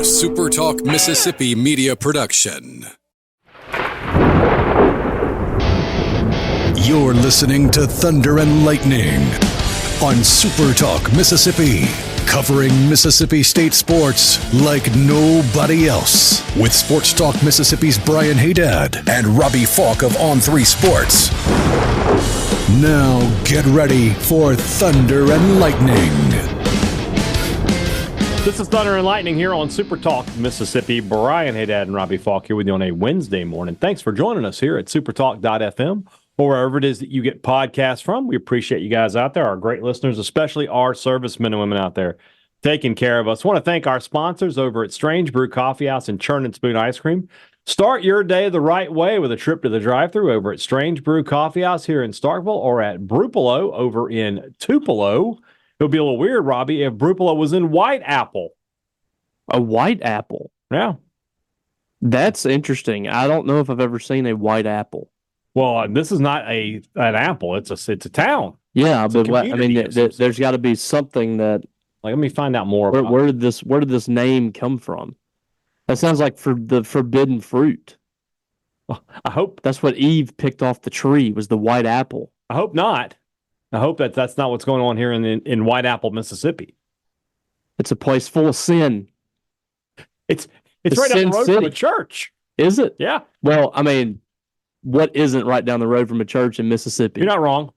SuperTalk Mississippi Media production. You're listening to Thunder and Lightning on SuperTalk Mississippi, covering Mississippi State sports like nobody else. With SportsTalk Mississippi's Brian Hadad and Robbie Faulk of On3 Sports. Now get ready for Thunder and Lightning. This is Thunder and Lightning here on SuperTalk Mississippi. Brian Hadad and Robbie Faulk here with you on a Wednesday morning. Thanks for joining us here at supertalk.fm or wherever it is that you get podcasts from. We appreciate you guys out there, our great listeners, especially our servicemen and women out there taking care of us. I want to thank our sponsors over at Strange Brew Coffee House and Churn and Spoon Ice Cream. Start your day the right way with a trip to the drive-thru over at Strange Brew Coffee House here in Starkville or at Brupolo over in Tupelo. It would be a little weird, Robbie, if Brupolo was in White Apple. A white apple? Yeah. That's interesting. I don't know if I've ever seen a white apple. Well, this is not an apple. It's a town. Yeah, but there's got to be something that. Like, let me find out more. Where did this name come from? That sounds like for the forbidden fruit. Well, I hope that's what Eve picked off the tree was the white apple. I hope not. I hope that's not what's going on here in White Apple, Mississippi. It's a place full of sin. It's right down the road from a church. Is it? Yeah. Well, I mean, what isn't right down the road from a church in Mississippi? You're not wrong.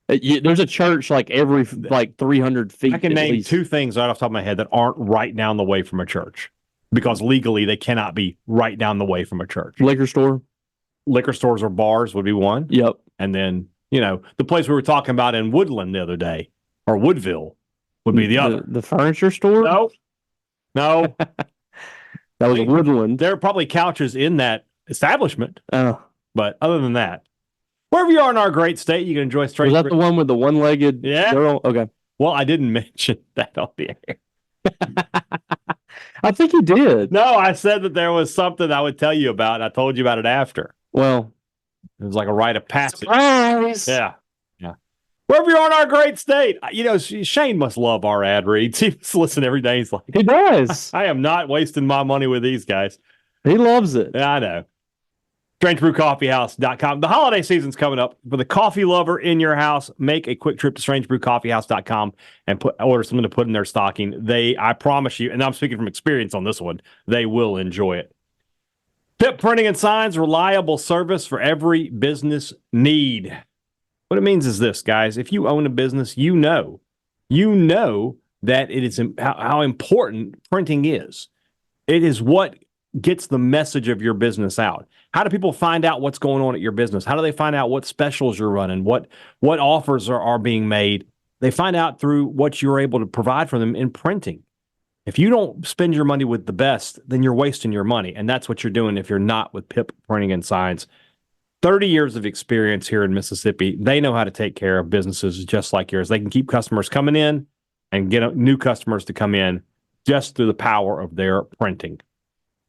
There's a church every 300 feet. I can name two things right off the top of my head that aren't right down the way from a church because legally they cannot be right down the way from a church. Liquor store? Liquor stores or bars would be one. Yep. And then, the place we were talking about in Woodland the other day, or Woodville, would be the other. The furniture store? No. That was Woodland. There are probably couches in that establishment. Oh. But other than that, wherever you are in our great state, you can enjoy straight. Was that the one with the one-legged girl? Okay. Well, I didn't mention that on the air. I think you did. No, I said that there was something I would tell you about. I told you about it after. Well, it was like a rite of passage. Surprise! Yeah. Wherever you are in our great state, Shane must love our ad reads. He must listen every day. He's like, he does. I am not wasting my money with these guys. He loves it. Yeah, I know. StrangeBrewCoffeehouse.com. The holiday season's coming up. For the coffee lover in your house, make a quick trip to StrangeBrewCoffeehouse.com and order something to put in their stocking. I promise you, and I'm speaking from experience on this one, they will enjoy it. Pip Printing and Signs, reliable service for every business need. What it means is this, guys. If you own a business, you know that it is how important printing is. It is what gets the message of your business out. How do people find out what's going on at your business? How do they find out what specials you're running? What offers are being made? They find out through what you're able to provide for them in printing. If you don't spend your money with the best, then you're wasting your money. And that's what you're doing if you're not with Pip Printing and Signs. 30 years of experience here in Mississippi. They know how to take care of businesses just like yours. They can keep customers coming in and get new customers to come in just through the power of their printing.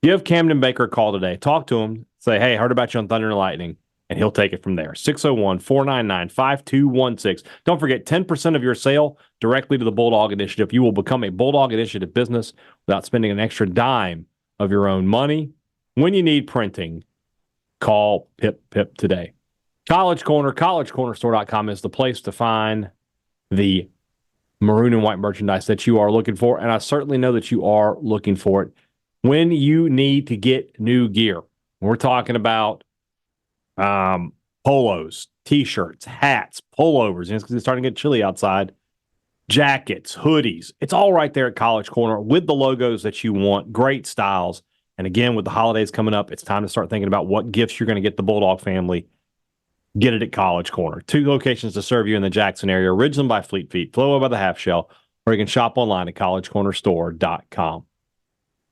Give Camden Baker a call today. Talk to him. Say, hey, heard about you on Thunder and Lightning, and he'll take it from there. 601-499-5216. Don't forget, 10% of your sale directly to the Bulldog Initiative. You will become a Bulldog Initiative business without spending an extra dime of your own money. When you need printing, call Pip today. College Corner, collegecornerstore.com is the place to find the maroon and white merchandise that you are looking for, and I certainly know that you are looking for it. When you need to get new gear, we're talking about polos, T-shirts, hats, pullovers, because it's starting to get chilly outside, jackets, hoodies. It's all right there at College Corner with the logos that you want, great styles. And again, with the holidays coming up, it's time to start thinking about what gifts you're going to get the Bulldog family. Get it at College Corner. 2 locations to serve you in the Jackson area, Ridgeland by Fleet Feet, Flowood by the Half Shell, or you can shop online at collegecornerstore.com.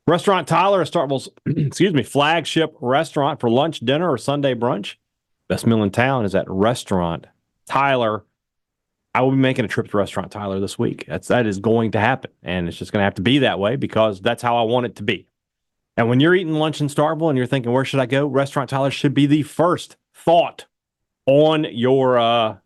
Restaurant Tyler is Starkville's flagship restaurant for lunch, dinner, or Sunday brunch. Best meal in town is at Restaurant Tyler. I will be making a trip to Restaurant Tyler this week. That is going to happen, and it's just going to have to be that way because that's how I want it to be. And when you're eating lunch in Starkville and you're thinking, where should I go? Restaurant Tyler should be the first thought on your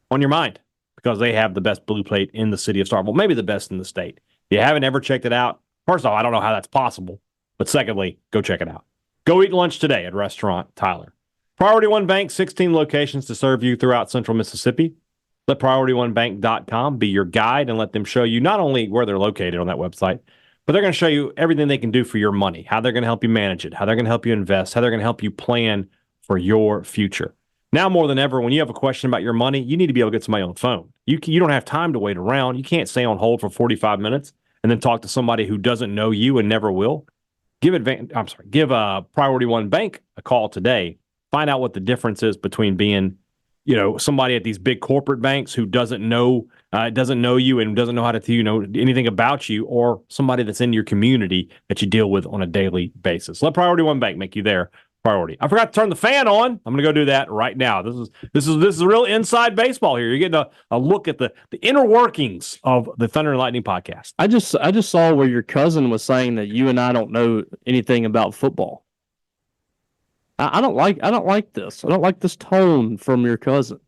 mind because they have the best blue plate in the city of Starkville, maybe the best in the state. If you haven't ever checked it out, First off, I don't know how that's possible. But secondly, go check it out. Go eat lunch today at Restaurant Tyler. Priority One Bank, 16 locations to serve you throughout Central Mississippi. Let PriorityOneBank.com be your guide and let them show you not only where they're located on that website, but they're going to show you everything they can do for your money, how they're going to help you manage it, how they're going to help you invest, how they're going to help you plan for your future. Now more than ever, when you have a question about your money, you need to be able to get somebody on the phone. You don't have time to wait around. You can't stay on hold for 45 minutes and then talk to somebody who doesn't know you and never will. Give Priority One Bank a call today. Find out what the difference is between being, somebody at these big corporate banks who doesn't know you and doesn't know how to anything about you, or somebody that's in your community that you deal with on a daily basis. Let Priority One Bank make you their priority. I forgot to turn the fan on. I'm going to go do that right now. This is real inside baseball here. You're getting a look at the inner workings of the Thunder and Lightning podcast. I just saw where your cousin was saying that you and I don't know anything about football. I don't like this. I don't like this tone from your cousin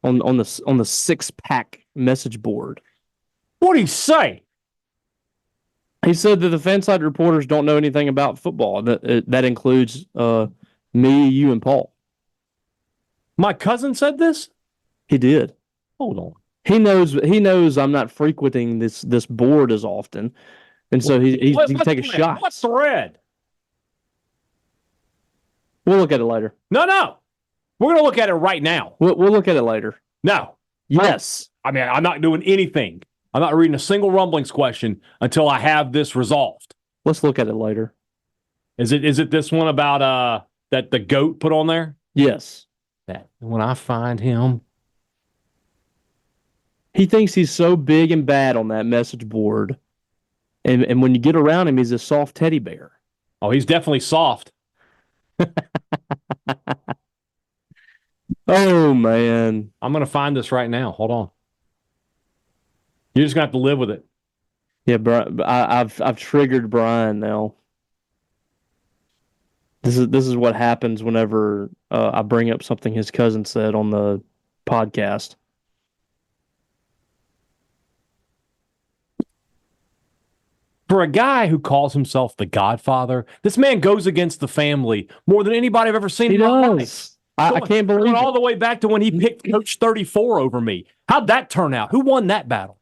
on the 6-pack message board. What did he say? He said that the Fanside reporters don't know anything about football. That includes me, you, and Paul. My cousin said this? He did. Hold on. He knows I'm not frequenting this board as often, and so he can take a shot. What thread? We'll look at it later. No. We're going to look at it right now. We'll look at it later. No. Yes. I'm not doing anything. I'm not reading a single Rumblings question until I have this resolved. Let's look at it later. Is it this one about that the GOAT put on there? Yes. That when I find him. He thinks he's so big and bad on that message board. And when you get around him, he's a soft teddy bear. Oh, he's definitely soft. Oh, man. I'm going to find this right now. Hold on. You're just going to have to live with it. Yeah, Brian, I've triggered Brian now. This is what happens whenever I bring up something his cousin said on the podcast. For a guy who calls himself the Godfather, this man goes against the family more than anybody I've ever seen in my life. I can't believe it. All the way back to when he picked Coach 34 over me. How'd that turn out? Who won that battle?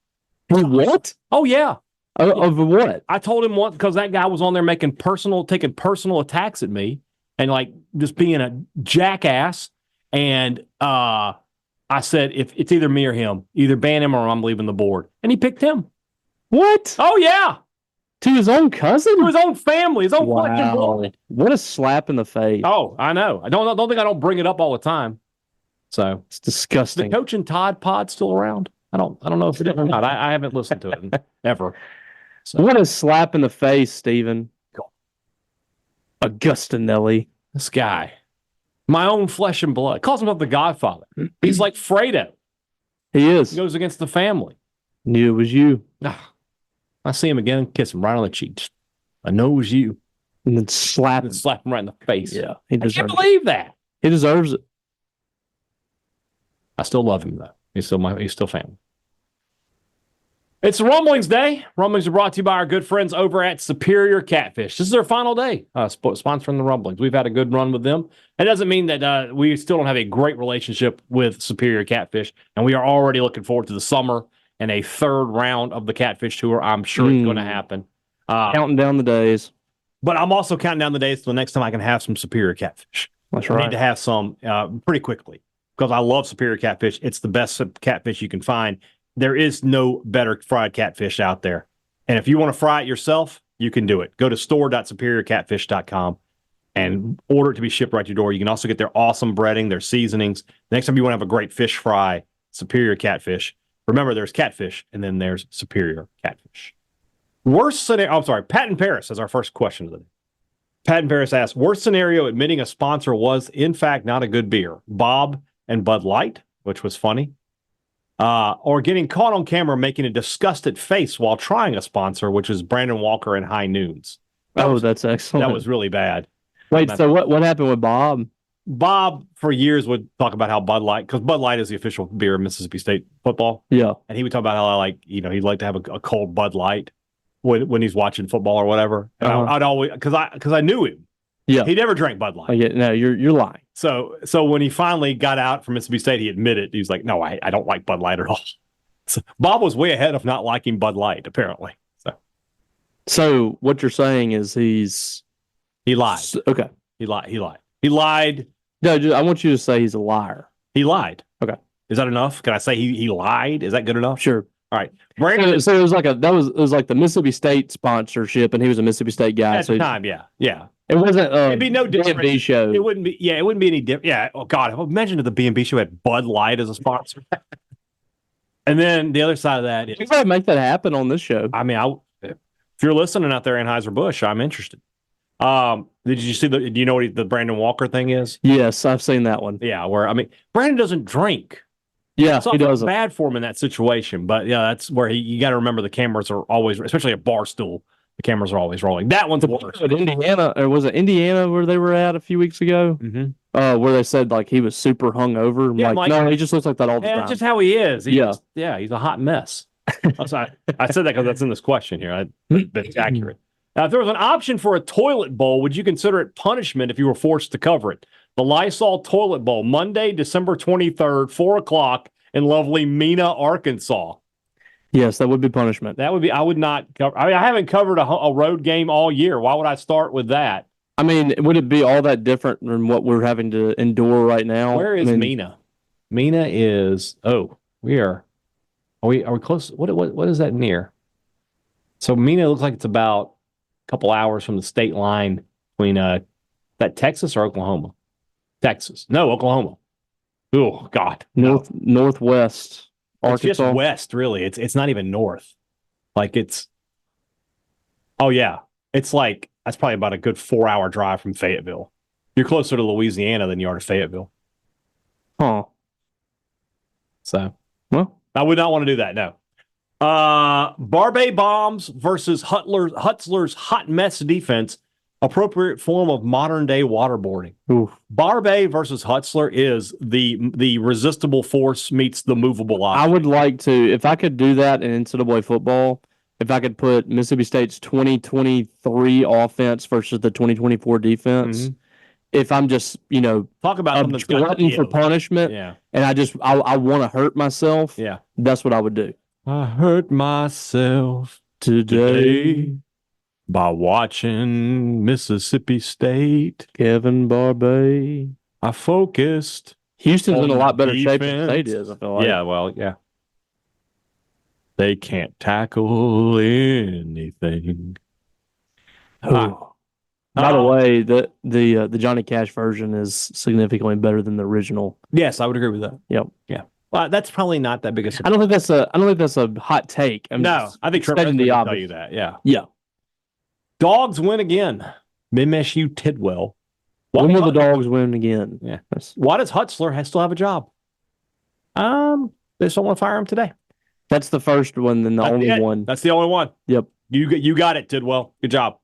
He what? Oh, yeah. Of what? I told him once because that guy was on there taking personal attacks at me and just being a jackass. And I said, if it's either me or him, either ban him or I'm leaving the board. And he picked him. What? Oh, yeah. To his own cousin? To his own family, his own fucking blood. What a slap in the face. Oh, I know. I don't think I don't bring it up all the time. So it's disgusting. The Coach and Todd pod still around? I don't know if it is or not. I haven't listened to it ever. So. What a slap in the face, Stephen. Cool. Augustinelli. This guy. My own flesh and blood. Calls himself the Godfather. He's like Fredo. He is. He goes against the family. Knew it was you. I see him again, kiss him right on the cheek. I know it was you. And then slap him right in the face. Yeah. I can't believe that. He deserves it. I still love him, though. He's still family. It's Rumblings Day. Rumblings are brought to you by our good friends over at Superior Catfish. This is their final day sponsoring the Rumblings. We've had a good run with them. It doesn't mean that we still don't have a great relationship with Superior Catfish, and we are already looking forward to the summer and a third round of the Catfish Tour. I'm sure it's going to happen. Counting down the days. But I'm also counting down the days to the next time I can have some Superior Catfish. That's right. I need to have some pretty quickly because I love Superior Catfish. It's the best catfish you can find. There is no better fried catfish out there. And if you want to fry it yourself, you can do it. Go to store.superiorcatfish.com and order it to be shipped right to your door. You can also get their awesome breading, their seasonings. Next time you want to have a great fish fry, Superior Catfish. Remember, there's Catfish, and then there's Superior Catfish. Worst scenario. I'm sorry. Pat in Paris is our first question of the day. Pat in Paris asks, worst scenario admitting a sponsor was, in fact, not a good beer. Bob and Bud Light, which was funny. Or getting caught on camera making a disgusted face while trying a sponsor, which is Brandon Walker and High Noons. That's excellent. That was really bad. Wait, so what happened with Bob? Bob, for years, would talk about how Bud Light, because Bud Light is the official beer of Mississippi State football. Yeah. And he would talk about how, he'd like to have a cold Bud Light. when he's watching football or whatever. And I'd always because I knew him. Yeah, he never drank Bud Light. No, you're lying. So when he finally got out from Mississippi State, he admitted he was like, "No, I don't like Bud Light at all." So Bob was way ahead of not liking Bud Light, apparently. So what you're saying is he lied. Okay, he lied. No, I want you to say he's a liar. He lied. Okay, is that enough? Can I say he lied? Is that good enough? Sure. All right. Brandon, so it was like the Mississippi State sponsorship, and he was a Mississippi State guy at the time. Yeah. It wasn't. It'd be no different. B&B show. It wouldn't be. Yeah, it wouldn't be any different. Yeah. Oh God, imagine if the B&B show had Bud Light as a sponsor. And then the other side of that is, you gotta make that happen on this show. I mean, if you're listening out there, Anheuser-Busch, I'm interested. Did you see do you know what the Brandon Walker thing is? Yes, I've seen that one. Yeah, Brandon doesn't drink. Yeah, he doesn't. Bad for him in that situation, but yeah, that's where you got to remember the cameras are always, especially at Barstool, the cameras are always rolling. That one's worse. At Indiana, or was it Indiana where they were at a few weeks ago? Mm-hmm. Where they said like he was super hungover. Yeah, no, he just looks like that all the time. That's just how he is. He's yeah, he's a hot mess. I said that because that's in this question here. That's accurate. Now, if there was an option for a toilet bowl, would you consider it punishment if you were forced to cover it? The Lysol Toilet Bowl, Monday, December 23rd, 4:00 in lovely Mena, Arkansas. Yes, that would be punishment. That would be. I would not cover. I mean, I haven't covered a road game all year. Why would I start with that? I mean, would it be all that different than what we're having to endure right now? Where is Mena? Mena is. Oh, we are. Are we close? What is that near? So Mena looks like it's about a couple hours from the state line between that Texas or Oklahoma? Texas. No, Oklahoma. Oh God. Northwest Arkansas. It's just west, really. It's not even north. Like it's. Oh yeah, it's like that's probably about a good 4-hour drive from Fayetteville. You're closer to Louisiana than you are to Fayetteville. Huh. So, well, I would not want to do that. No. Barbet bombs versus Hutzler's hot mess defense. Appropriate form of modern day waterboarding. Oof. Barbet versus Hutzler is the resistible force meets the movable object. I would like to, if I could do that in NCAA football, if I could put Mississippi State's 2023 offense versus the 2024 defense. Mm-hmm. If I'm just, talk about something that's glutton for punishment, and I want to hurt myself, that's what I would do. I hurt myself today by watching Mississippi State. Kevin Barbet. I focused. Houston's in a lot better shape than State is, I feel like. Yeah, well, yeah. They can't tackle anything. By the way, the Johnny Cash version is significantly better than the original. Yes, I would agree with that. Yep. Yeah. Well, that's probably not that big a surprise. I don't think that's a hot take. I think Trevor would tell you that. Yeah. Yeah. Dogs win again. MSU Tidwell. When will the Dogs win again? Yeah. Why does Hutzler still have a job? They just don't want to fire him today. That's the first one, then the only one. That's the only one. Yep. You got it, Tidwell. Good job.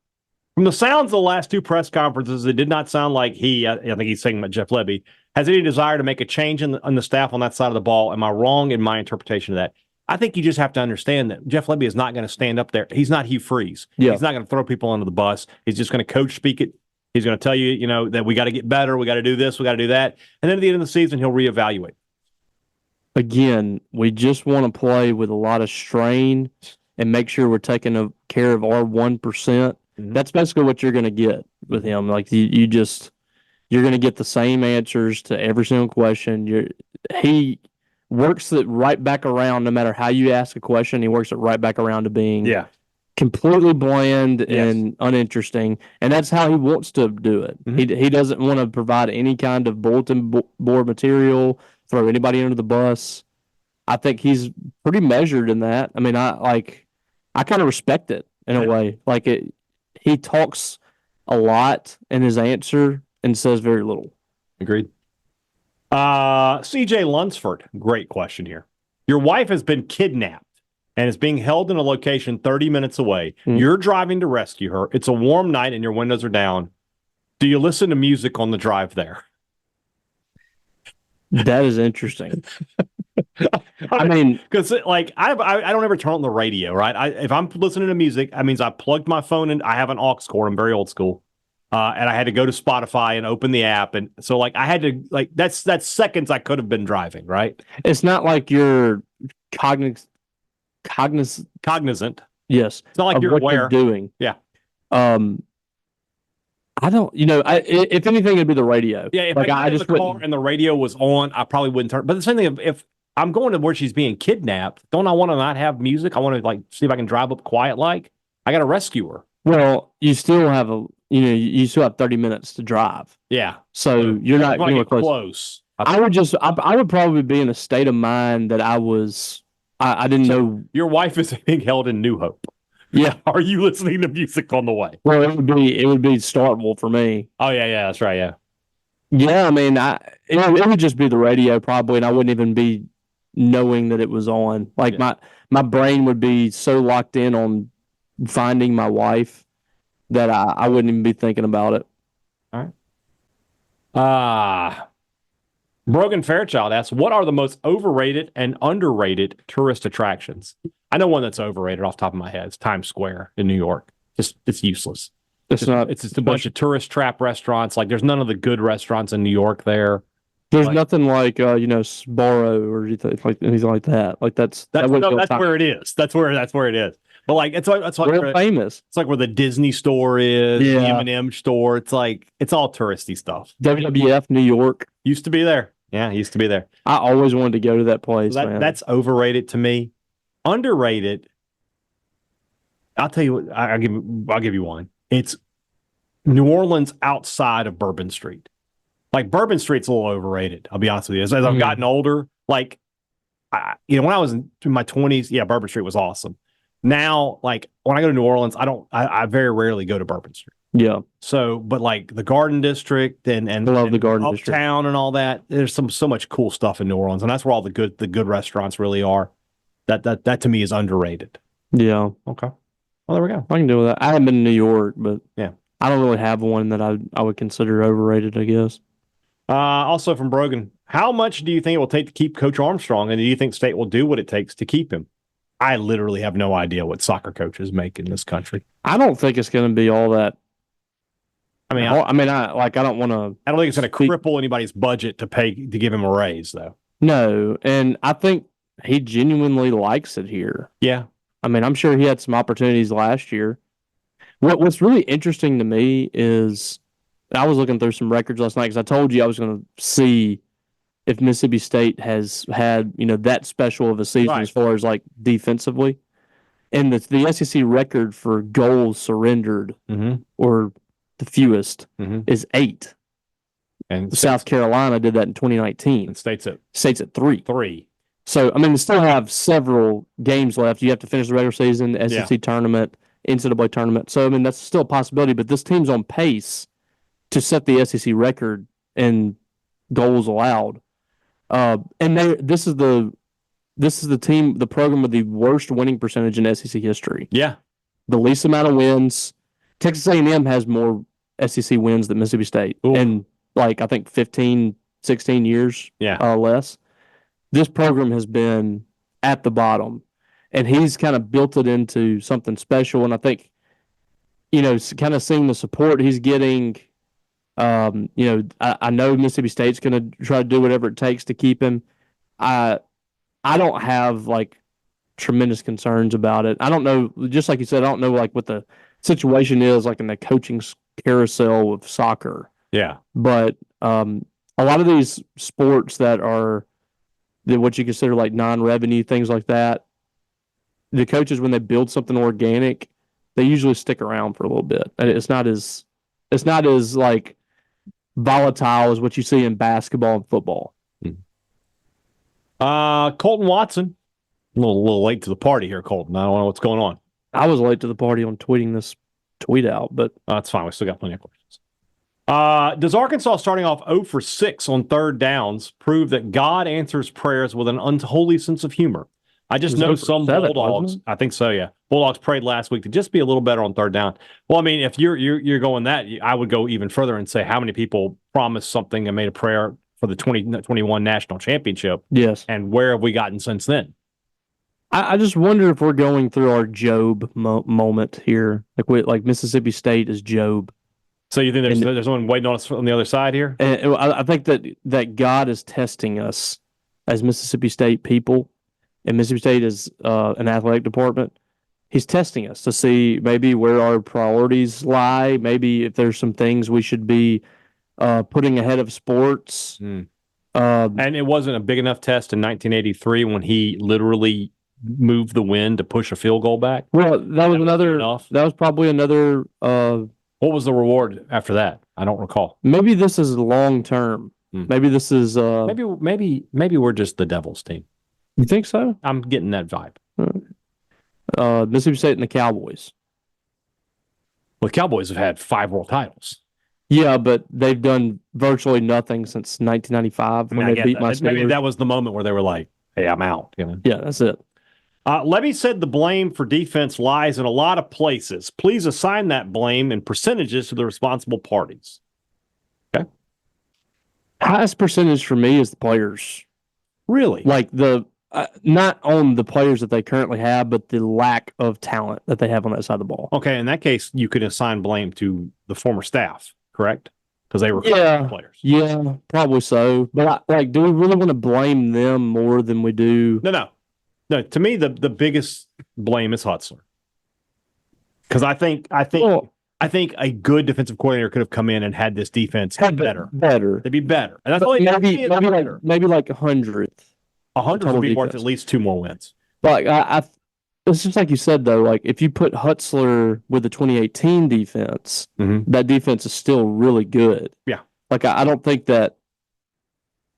From the sounds of the last two press conferences, it did not sound like I think he's saying about Jeff Lebby, has any desire to make a change in the staff on that side of the ball. Am I wrong in my interpretation of that? I think you just have to understand that Jeff Lebby is not going to stand up there. He's not Hugh Freeze. Yeah. He's not going to throw people under the bus. He's just going to coach speak it. He's going to tell you, that we got to get better. We got to do this. We got to do that. And then at the end of the season, he'll reevaluate. Again, we just want to play with a lot of strain and make sure we're taking care of our 1%. Mm-hmm. That's basically what you're going to get with him. Like you're going to get the same answers to every single question. He works it right back around. No matter how you ask a question, he works it right back around to being completely bland and uninteresting. And that's how he wants to do it. Mm-hmm. He doesn't want to provide any kind of bulletin board material, throw anybody under the bus. I think he's pretty measured in that. I mean, I kind of respect it in a way. Like he talks a lot in his answer and says very little. Agreed. CJ Lunsford, great question here. Your wife has been kidnapped and is being held in a location 30 minutes away. Mm-hmm. You're driving to rescue her. It's a warm night and your windows are down. Do you listen to music on the drive there? That is interesting. I mean, because like I don't ever turn on the radio, right? If I'm listening to music, that means I plugged my phone in. I have an aux cord. I'm very old school, and I had to go to Spotify and open the app, and so like I had to like that's seconds I could have been driving, right? it's not like you're cognizant. Yes, It's not like of you're what aware. you're doing. Yeah. I don't. If anything, it'd be the radio. Yeah, if like I got in just the car wouldn't. and the radio was on, I probably wouldn't turn. But the same thing, if I'm going to where she's being kidnapped, don't I want to not have music? I want to like see if I can drive up quiet. Like I got to rescue her. Well, you still have you still have 30 minutes to drive. Yeah, So you're not going to close. close. I would probably be in a state of mind that I didn't know. Your wife is being held in New Hope. Yeah. Are you listening to music on the way? Well, it would be startable for me. Oh yeah, that's right. Yeah. Yeah, I mean, it would just be the radio probably, and I wouldn't even be knowing that it was on. Like my brain would be so locked in on finding my wife that I wouldn't even be thinking about it. All right. Brogan Fairchild asks, what are the most overrated and underrated tourist attractions? I know one that's overrated off the top of my head. It's Times Square in New York. It's useless. It's just a bunch of tourist trap restaurants. Like there's none of the good restaurants in New York there. There's nothing like Sbarro or anything like that. Like that's where it is. That's where it is. But like it's like famous. It's like where the Disney store is, yeah. The M&M store. It's like it's all touristy stuff. WWF New York used to be there. Yeah, used to be there. I always wanted to go to that place. Man. That's overrated to me. Underrated. I'll tell you what. I'll give you one. It's New Orleans outside of Bourbon Street. Like Bourbon Street's a little overrated. I'll be honest with you. As I've gotten older, like when I was in my 20s, yeah, Bourbon Street was awesome. Now, like when I go to New Orleans, I very rarely go to Bourbon Street. Yeah. So, but like the Garden District and I love the Garden District, Uptown and all that. There's so much cool stuff in New Orleans, and that's where all the good restaurants really are. That to me is underrated. Yeah. Okay. Well, there we go. I can deal with that. I haven't been to New York, but yeah, I don't really have one that I would consider overrated, I guess. Also from Brogan, how much do you think it will take to keep Coach Armstrong, and do you think State will do what it takes to keep him? I literally have no idea what soccer coaches make in this country. I don't think it's going to be all that. I don't want to. I don't think it's going to cripple anybody's budget to give him a raise, though. No, and I think he genuinely likes it here. Yeah, I mean, I'm sure he had some opportunities last year. What's really interesting to me is I was looking through some records last night because I told you I was going to see if Mississippi State has had that special of a season as far as like defensively, and the SEC record for goals surrendered or the fewest is 8, and South Carolina did that in 2019. And State's at 3. So I mean, they still have several games left. You have to finish the regular season, the SEC tournament, NCAA tournament. So I mean, that's still a possibility. But this team's on pace to set the SEC record in goals allowed. And this is the program with the worst winning percentage in SEC history. Yeah, the least amount of wins. Texas A&M has more SEC wins than Mississippi State, in like I think 15, 16 years. Less. This program has been at the bottom, and he's kind of built it into something special. And I think, kind of seeing the support he's getting. I know Mississippi State's going to try to do whatever it takes to keep him. I don't have like tremendous concerns about it. I don't know, just like you said, I don't know like what the situation is like in the coaching carousel of soccer. Yeah. But a lot of these sports that are what you consider like non-revenue, things like that, the coaches, when they build something organic, they usually stick around for a little bit. And it's not as like volatile as what you see in basketball and football. Colton Watson, a little late to the party here, Colton. I don't know what's going on. I was late to the party on tweeting this tweet out, but that's fine. We still got plenty of questions. Does Arkansas starting off 0 for 6 on third downs prove that God answers prayers with an unholy sense of humor? I just know some Bulldogs. I think so, yeah. Bulldogs prayed last week to just be a little better on third down. Well, I mean, if you're going that, I would go even further and say how many people promised something and made a prayer for the 2021 national championship. Yes. And where have we gotten since then? I just wonder if we're going through our Job moment here. Like Mississippi State is Job. So you think there's someone waiting on us on the other side here? And I think that God is testing us as Mississippi State people, and Mississippi State is an athletic department. He's testing us to see maybe where our priorities lie, maybe if there's some things we should be putting ahead of sports. And it wasn't a big enough test in 1983 when he literally moved the wind to push a field goal back. Well, that was probably another. What was the reward after that? I don't recall. Maybe this is long term. Maybe this is. Maybe we're just the Devils team. You think so? I'm getting that vibe. Mississippi State and the Cowboys. Well, the Cowboys have had 5 world titles. Yeah, but they've done virtually nothing since 1995 when they beat my Steelers. Maybe that was the moment where they were like, "Hey, I'm out." You know? Yeah, that's it. Levy said the blame for defense lies in a lot of places. Please assign that blame in percentages to the responsible parties. Okay. Highest percentage for me is the players. Really? Like not on the players that they currently have, but the lack of talent that they have on that side of the ball. Okay, in that case, you could assign blame to the former staff, correct? Because they were players. Yeah, probably so. But do we really want to blame them more than we do? No, to me, the biggest blame is Hutzler. Because I think a good defensive coordinator could have come in and had this defense better. They'd be better. And that's all maybe like 100th. 100 would be worth at least 2 more wins. But it's just like you said, though. Like if you put Hutzler with the 2018 defense, that defense is still really good. Yeah. Like I don't think that.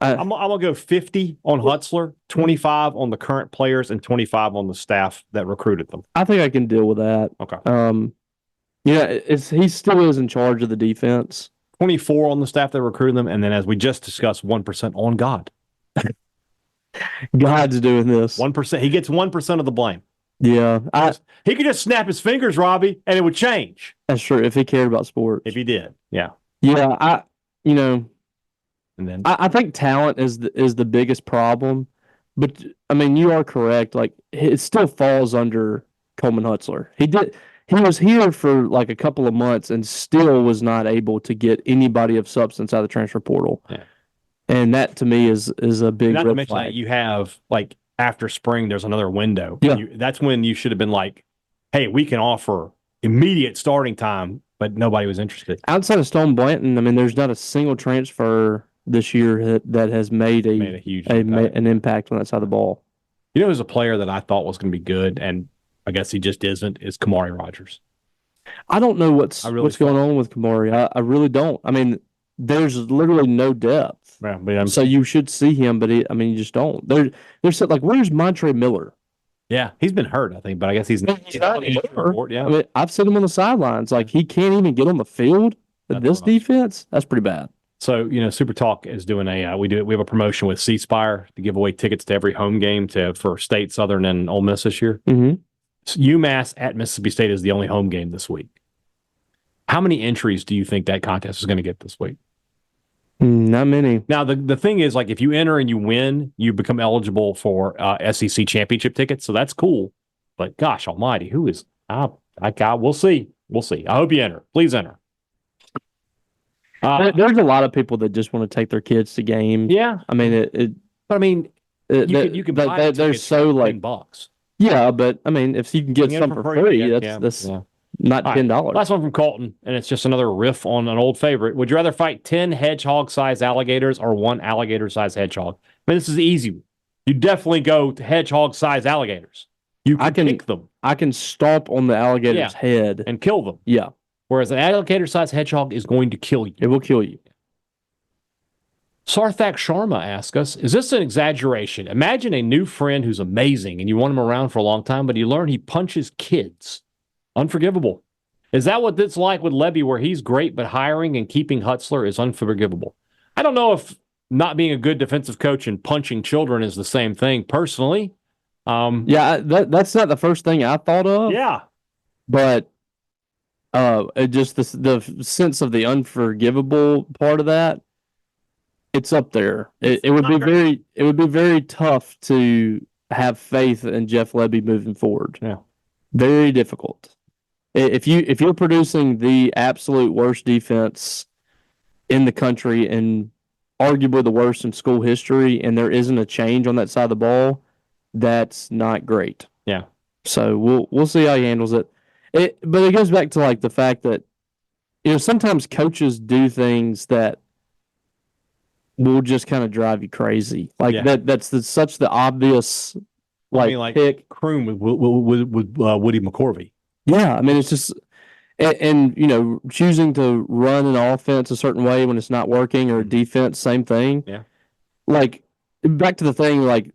I'm gonna go 50 on Hutzler, 25 on the current players, and 25 on the staff that recruited them. I think I can deal with that. Okay. He still is in charge of the defense. 24 on the staff that recruited them, and then as we just discussed, 1% on God. God's doing this. 1%. He gets 1% of the blame. Yeah. He could just snap his fingers, Robbie, and it would change. That's true. If he cared about sports. If he did. Yeah. Yeah. And then I think talent is the biggest problem. But I mean, you are correct. Like it still falls under Coleman Hutzler. He was here for like a couple of months and still was not able to get anybody of substance out of the transfer portal. Yeah. And that to me is a big not red to mention flag. that you have like after spring, there's another window. Yeah. That's when you should have been like, hey, we can offer immediate starting time, but nobody was interested. Outside of Stone Blanton, I mean, there's not a single transfer this year that has made a huge an impact on that side of the ball. You know, who's a player that I thought was going to be good, and I guess he just isn't, is Kamari Rogers. I don't know what's going on with Kamari. I really don't. I mean, there's literally no depth. Yeah, but so you should see him, but you just don't. There's like, where's Montre Miller? Yeah, he's been hurt, I think, but I guess he's not anymore. Yeah. I mean, I've seen him on the sidelines. Like, he can't even get on the field with this defense. That's pretty bad. So, SuperTalk is doing we have a promotion with C Spire to give away tickets to every home game for State, Southern, and Ole Miss this year. Mm-hmm. So UMass at Mississippi State is the only home game this week. How many entries do you think that contest is going to get this week? Not many. Now, the thing is, like, if you enter and you win, you become eligible for SEC championship tickets. So that's cool. But gosh almighty, who is we'll see. We'll see. I hope you enter. Please enter. There's a lot of people that just want to take their kids to games. Yeah. I mean, you can buy they're so like $10. Yeah, but I mean, if you can get some for free, that's not $10. Last one from Colton, and it's just another riff on an old favorite. Would you rather fight 10 hedgehog-sized alligators or 1 alligator-sized hedgehog? I mean, this is easy. You definitely go to hedgehog-sized alligators. I can pick them. I can stomp on the alligator's head and kill them. Yeah. Whereas an alligator-sized hedgehog is going to kill you. It will kill you. Sarthak Sharma asks us, is this an exaggeration? Imagine a new friend who's amazing and you want him around for a long time, but you learn he punches kids. Unforgivable. Is that what it's like with Levy, where he's great, but hiring and keeping Hutzler is unforgivable? I don't know if not being a good defensive coach and punching children is the same thing, personally. That's not the first thing I thought of. Yeah. But just the sense of the unforgivable part of that. It's up there. It's It would be not great. very tough to have faith in Jeff Lebby moving forward. Yeah. Very difficult. If you're producing the absolute worst defense in the country and arguably the worst in school history, and there isn't a change on that side of the ball, that's not great. Yeah. So we'll see how he handles it. But it goes back to like the fact that sometimes coaches do things that will just kind of drive you crazy. Like that's such the obvious pick. Kroom with Woody McCorvey. Yeah, I mean it's just and choosing to run an offense a certain way when it's not working, or defense, same thing. Yeah. Like back to the thing, like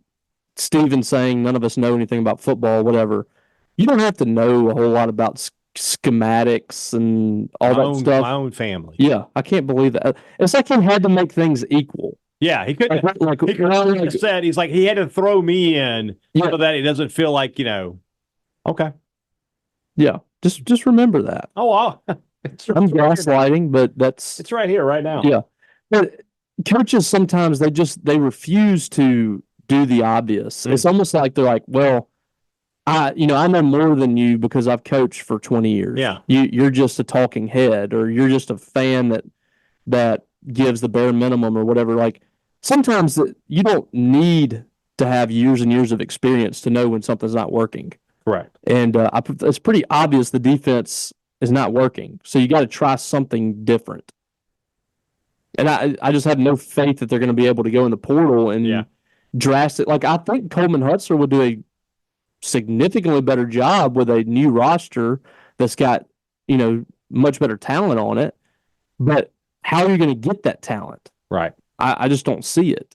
Steven saying none of us know anything about football, whatever. You don't have to know a whole lot about schematics and all that stuff. My own family. Yeah, I can't believe that. It's like he had to make things equal. Yeah, he couldn't. He said he had to throw me in so that it doesn't feel like Okay. Yeah, just remember that. Oh, wow. I'm gaslighting, but it's right here, right now. Yeah, but coaches sometimes they refuse to do the obvious. It's almost like they're like, well, I know more than you because I've coached for 20 years. Yeah, you're just a talking head, or you're just a fan that gives the bare minimum or whatever. Like sometimes you don't need to have years and years of experience to know when something's not working. Correct. And it's pretty obvious the defense is not working. So you got to try something different. And I just have no faith that they're going to be able to go in the portal and drastic. Like I think Coleman Hutzler would do a significantly better job with a new roster that's got much better talent on it. But how are you going to get that talent? Right. I just don't see it.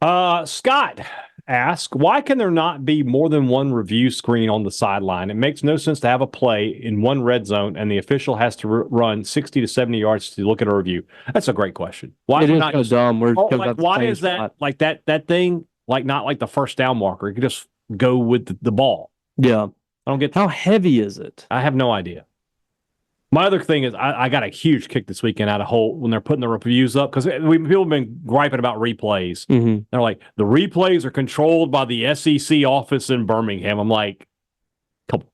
Scott asks, why can there not be more than one review screen on the sideline? It makes no sense to have a play in one red zone and the official has to run 60 to 70 yards to look at a review. That's a great question. Why it is not so dumb? Why is that like that thing not like the first down marker? You can just go with the ball. Yeah. I don't get how heavy is it? I have no idea. My other thing is I got a huge kick this weekend out of Holt when they're putting the reviews up, because people have been griping about replays. Mm-hmm. They're like, the replays are controlled by the SEC office in Birmingham. I'm like, come on.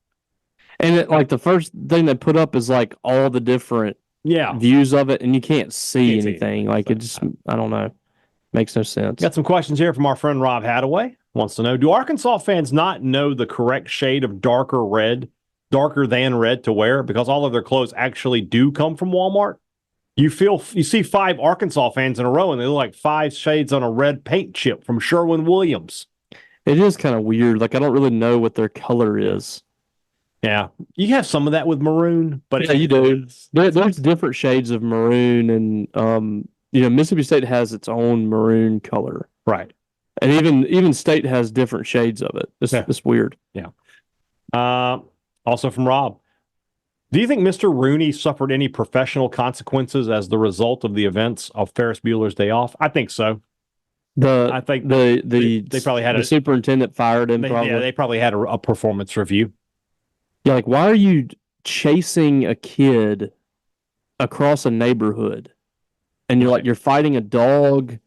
And the first thing they put up is like all the different views of it, and you can't see anything. Like it just, I don't know, makes no sense. Got some questions here from our friend Rob Hadaway. Wants to know, do Arkansas fans not know the correct shade of darker than red to wear, because all of their clothes actually do come from Walmart? You see 5 Arkansas fans in a row and they look like 5 shades on a red paint chip from Sherwin-Williams. It is kind of weird. Like I don't really know what their color is. Yeah, you have some of that with maroon, but you do. There's different shades of maroon, and Mississippi State has its own maroon color, right? And even State has different shades of it. It's weird. Yeah. Also from Rob, do you think Mr. Rooney suffered any professional consequences as the result of the events of Ferris Bueller's Day Off? I think so. I think they probably had the superintendent fired him. They probably had a performance review. Yeah, like why are you chasing a kid across a neighborhood, and you're fighting a dog,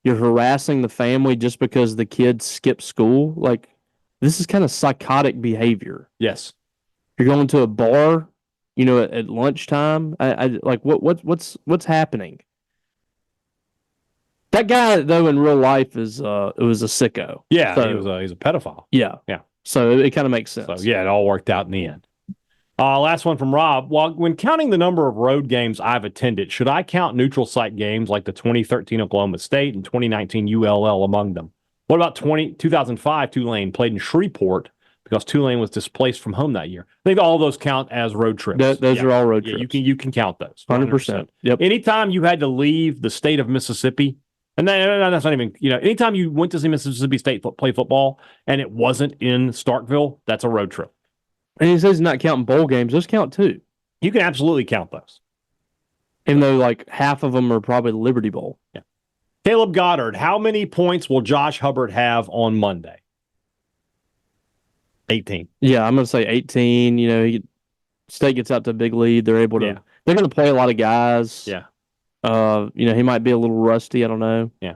you're harassing the family just because the kid skipped school? Like this is kind of psychotic behavior. Yes. You're going to a bar, at lunchtime. I like what's happening? That guy though in real life is it was a sicko. Yeah, so, he's a pedophile. Yeah. So it kind of makes sense. So yeah, it all worked out in the end. Last one from Rob. Well, when counting the number of road games I've attended, should I count neutral site games like the 2013 Oklahoma State and 2019 ULL among them? What about 2005 Tulane played in Shreveport because Tulane was displaced from home that year? I think all of those count as road trips. Those are all road trips. You can count those. 100%. Yep. Anytime you had to leave the state of Mississippi, and that's not even, anytime you went to see Mississippi State play football and it wasn't in Starkville, that's a road trip. And he says he's not counting bowl games. Those count too. You can absolutely count those. Even though like half of them are probably Liberty Bowl. Yeah. Caleb Goddard, how many points will Josh Hubbard have on Monday? 18. Yeah, I'm going to say 18. State gets out to a big lead. They're able to. They're going to play a lot of guys. Yeah. He might be a little rusty. I don't know. Yeah.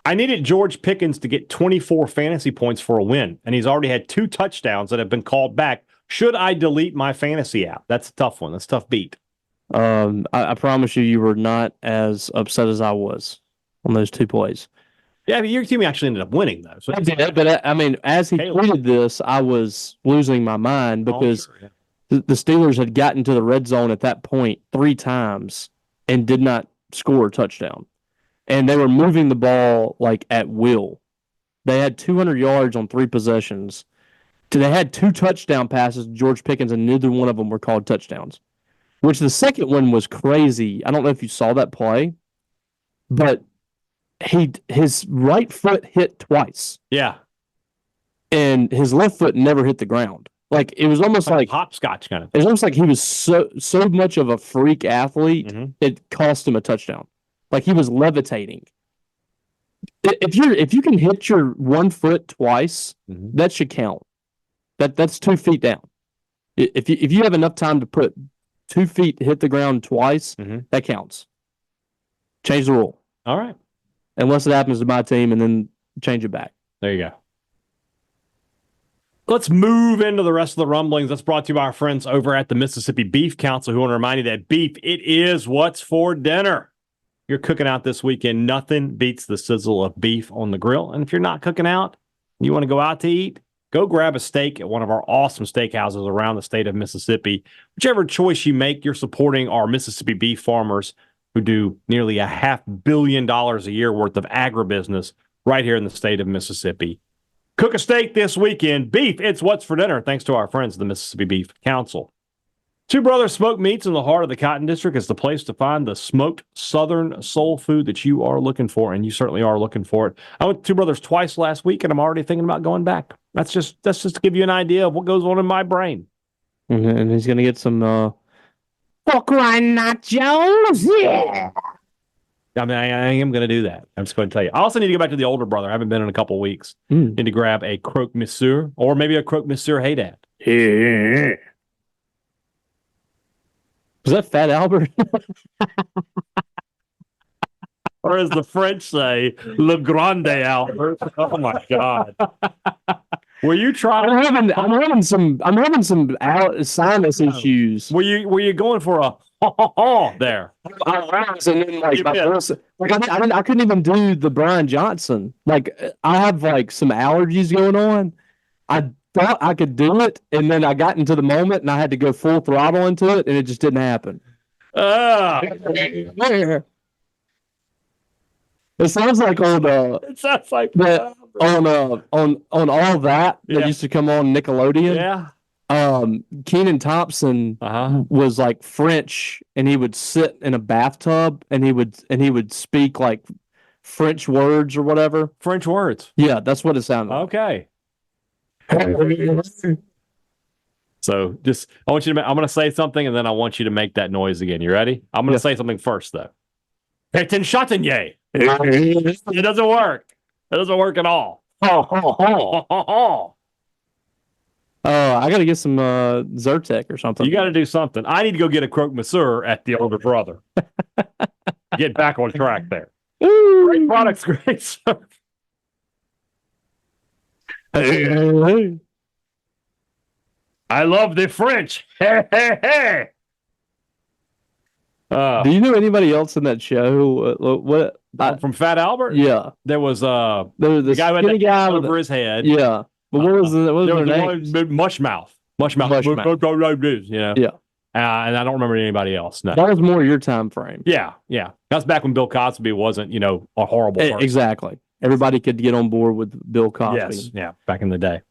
I needed George Pickens to get 24 fantasy points for a win, and he's already had 2 touchdowns that have been called back. Should I delete my fantasy app? That's a tough one. That's a tough beat. I promise you were not as upset as I was on those 2 plays. Yeah, but your team actually ended up winning, though. So I did, but I mean, as he tweeted this, I was losing my mind because the Steelers had gotten to the red zone at that point 3 times and did not score a touchdown. And they were moving the ball like at will. They had 200 yards on 3 possessions. They had 2 touchdown passes to George Pickens, and neither one of them were called touchdowns. Which the second one was crazy. I don't know if you saw that play, but his right foot hit twice. Yeah. And his left foot never hit the ground. Like it was almost like hopscotch kind of. It was almost like he was so much of a freak athlete, it cost him a touchdown. Like he was levitating. If you can hit your 1 foot twice, that should count. That's 2 feet down. If you have enough time to put 2 feet hit the ground twice, that counts. Change the rule. All right. Unless it happens to my team, and then change it back. There you go. Let's move into the rest of the rumblings. That's brought to you by our friends over at the Mississippi Beef Council, who want to remind you that beef, it is what's for dinner. You're cooking out this weekend, nothing beats the sizzle of beef on the grill. And if you're not cooking out, you want to go out to eat, go grab a steak at one of our awesome steakhouses around the state of Mississippi. Whichever choice you make, you're supporting our Mississippi beef farmers who do nearly $500 million a year worth of agribusiness right here in the state of Mississippi. Cook a steak this weekend. Beef, it's what's for dinner, thanks to our friends, the Mississippi Beef Council. Two Brothers Smoked Meats in the heart of the Cotton District is the place to find the smoked Southern soul food that you are looking for, and you certainly are looking for it. I went to Two Brothers twice last week, and I'm already thinking about going back. That's just to give you an idea of what goes on in my brain. And he's going to get some pork rind nachos. Yeah. I mean, I am going to do that. I'm just going to tell you. I also need to go back to the older brother. I haven't been in a couple of weeks. Need to grab a croque monsieur or maybe a croque monsieur Hadad. Yeah. Was that Fat Albert? Or as the French say, Le Grande Albert. Oh my God. Were you trying? I'm having some sinus issues. Were you going for a there? I was, and then I couldn't even do the Brian Johnson. Like I have like some allergies going on. I thought I could do it, and then I got into the moment, and I had to go full throttle into it, and it just didn't happen. It sounds like on it sounds like that on all that used to come on Nickelodeon. Yeah. Kenan Thompson was like French, and he would sit in a bathtub, and he would speak like French words or whatever. French words. Yeah, that's what it sounded like. Okay. So I'm going to say something, and then I want you to make that noise again. You ready? I'm going to say something first, though. Petin Chatinier. It doesn't work. It doesn't work at all. I got to get some Zyrtec or something. You got to do something. I need to go get a croque monsieur at the older brother. Get back on track there. Great products, great service. Hey. I love the French. Hey, hey, hey. Do you know anybody else in that show? From Fat Albert? Yeah. There was the guy with the guy over his head. Yeah. But what was their name? Mushmouth. You know? Yeah. And I don't remember anybody else. No. That was more your time frame. Yeah. That's back when Bill Cosby wasn't, a horrible person. Exactly. Everybody could get on board with Bill Cosby. Yes. Yeah. Back in the day.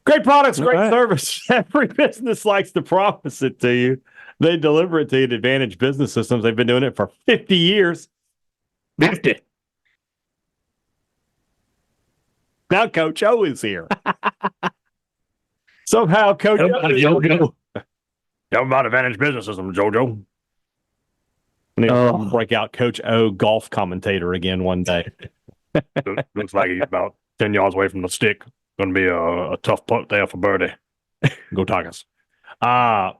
Great products, great service. Every business likes to promise it to you. They deliver it to you at Advantage Business Systems. They've been doing it for 50 years. 50. Now Coach O is here. Somehow Coach O. Tell about Advantage Business Systems, JoJo. Break out Coach O golf commentator again one day. Looks like he's about 10 yards away from the stick. Going to be a tough putt there for birdie. Go Tigers. Now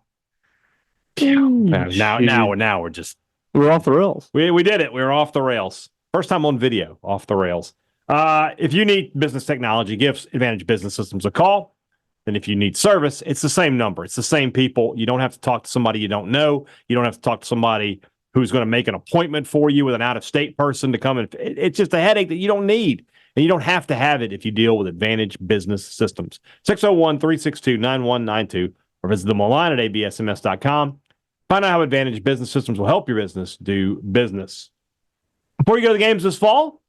we're just We're off the rails. We did it. We were off the rails. First time on video, off the rails. If you need business technology, give Advantage Business Systems a call. And if you need service, it's the same number. It's the same people. You don't have to talk to somebody you don't know. You don't have to talk to somebody who's going to make an appointment for you with an out-of-state person to come in. It's just a headache that you don't need. And you don't have to have it if you deal with Advantage Business Systems. 601-362-9192 or visit them online at absms.com. Find out how Advantage Business Systems will help your business do business. Before you go to the games this fall,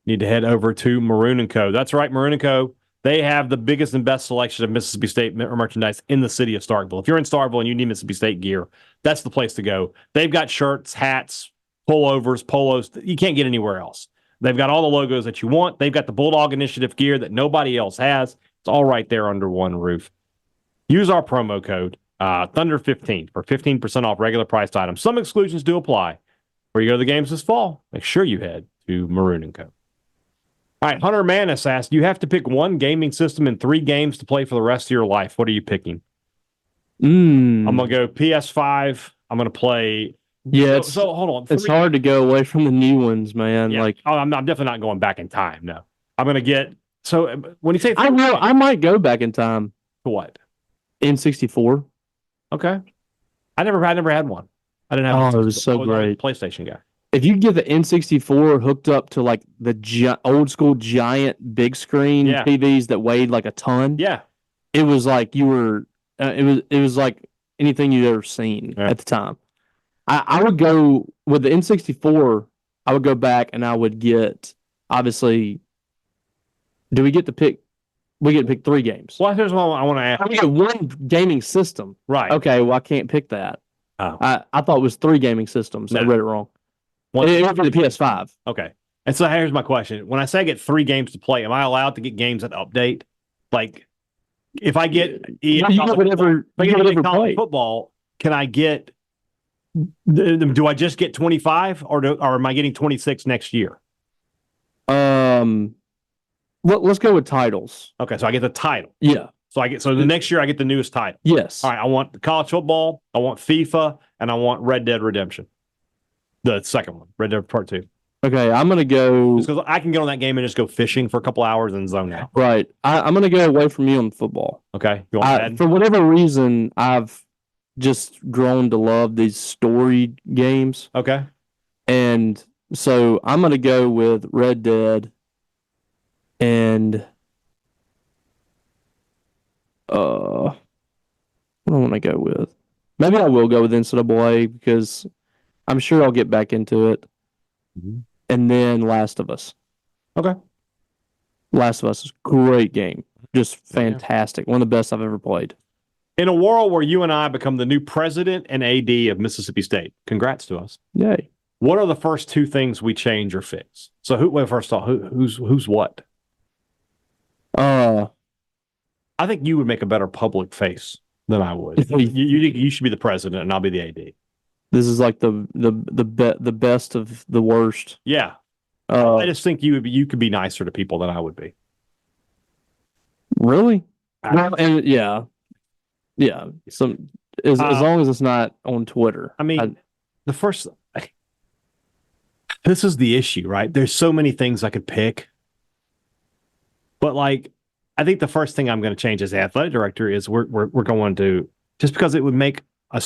you need to head over to Maroon & Co. That's right, Maroon & Co. They have the biggest and best selection of Mississippi State merchandise in the city of Starkville. If you're in Starkville and you need Mississippi State gear, that's the place to go. They've got shirts, hats, pullovers, polos. You can't get anywhere else. They've got all the logos that you want. They've got the Bulldog Initiative gear that nobody else has. It's all right there under one roof. Use our promo code Thunder15 for 15% off regular priced items. Some exclusions do apply. Before you go to the games this fall, make sure you head to Maroon & Co. All right, Hunter Manis asked, you have to pick one gaming system in 3 games to play for the rest of your life. What are you picking? I'm going to go PS5. I'm going to play. Yeah, so hold on. It's hard to go away from the new ones, man. Yeah. I'm definitely not going back in time. No, I'm going to get. So when you say, I might go back in time. To what? N64. Okay. I never had one. I didn't have. Oh, it was so great. PlayStation guy. If you get the N64 hooked up to like the old school giant big screen TVs that weighed like a ton, it was like you were. It was like anything you'd ever seen at the time. I would go with the N64. I would go back and I would get, obviously. Do we get to pick? We get to pick 3 games. Well, here's what I want to ask. I get one gaming system. Right. Okay. Well, I can't pick that. Oh. I thought it was 3 gaming systems. No. I read it wrong. It would be the PS5. Okay. And so here's my question. When I say I get 3 games to play, am I allowed to get games that update? Like, if I get football, can I get? Do I just get 25, or am I getting 26 next year? Let's go with titles. Okay, so I get the title. Yeah. So the next year I get the newest title. Yes. All right. I want the college football. I want FIFA, and I want Red Dead Redemption. The second one, Red Dead Part 2. Okay, I'm gonna go because I can get on that game and just go fishing for a couple hours and zone out. Right. I'm gonna go away from you on football. Okay. You want for whatever reason, I've just grown to love these story games. Okay. And so I'm gonna go with Red Dead and what do I want to go with? Maybe I will go with NCAA because I'm sure I'll get back into it. Mm-hmm. And then Last of Us. Okay. Last of Us is a great game. Just fantastic. One of the best I've ever played. In a world where you and I become the new president and AD of Mississippi State, congrats to us. Yay. What are the first 2 things we change or fix? So first off, who's what? I think you would make a better public face than I would. You should be the president and I'll be the AD. This is like the best of the worst. Yeah. I just think you could be nicer to people than I would be. Really? Well, and yeah. As long as it's not on Twitter. I mean, this is the issue, right? There's so many things I could pick, but like, I think the first thing I'm going to change as athletic director is we're going to, just because it would make a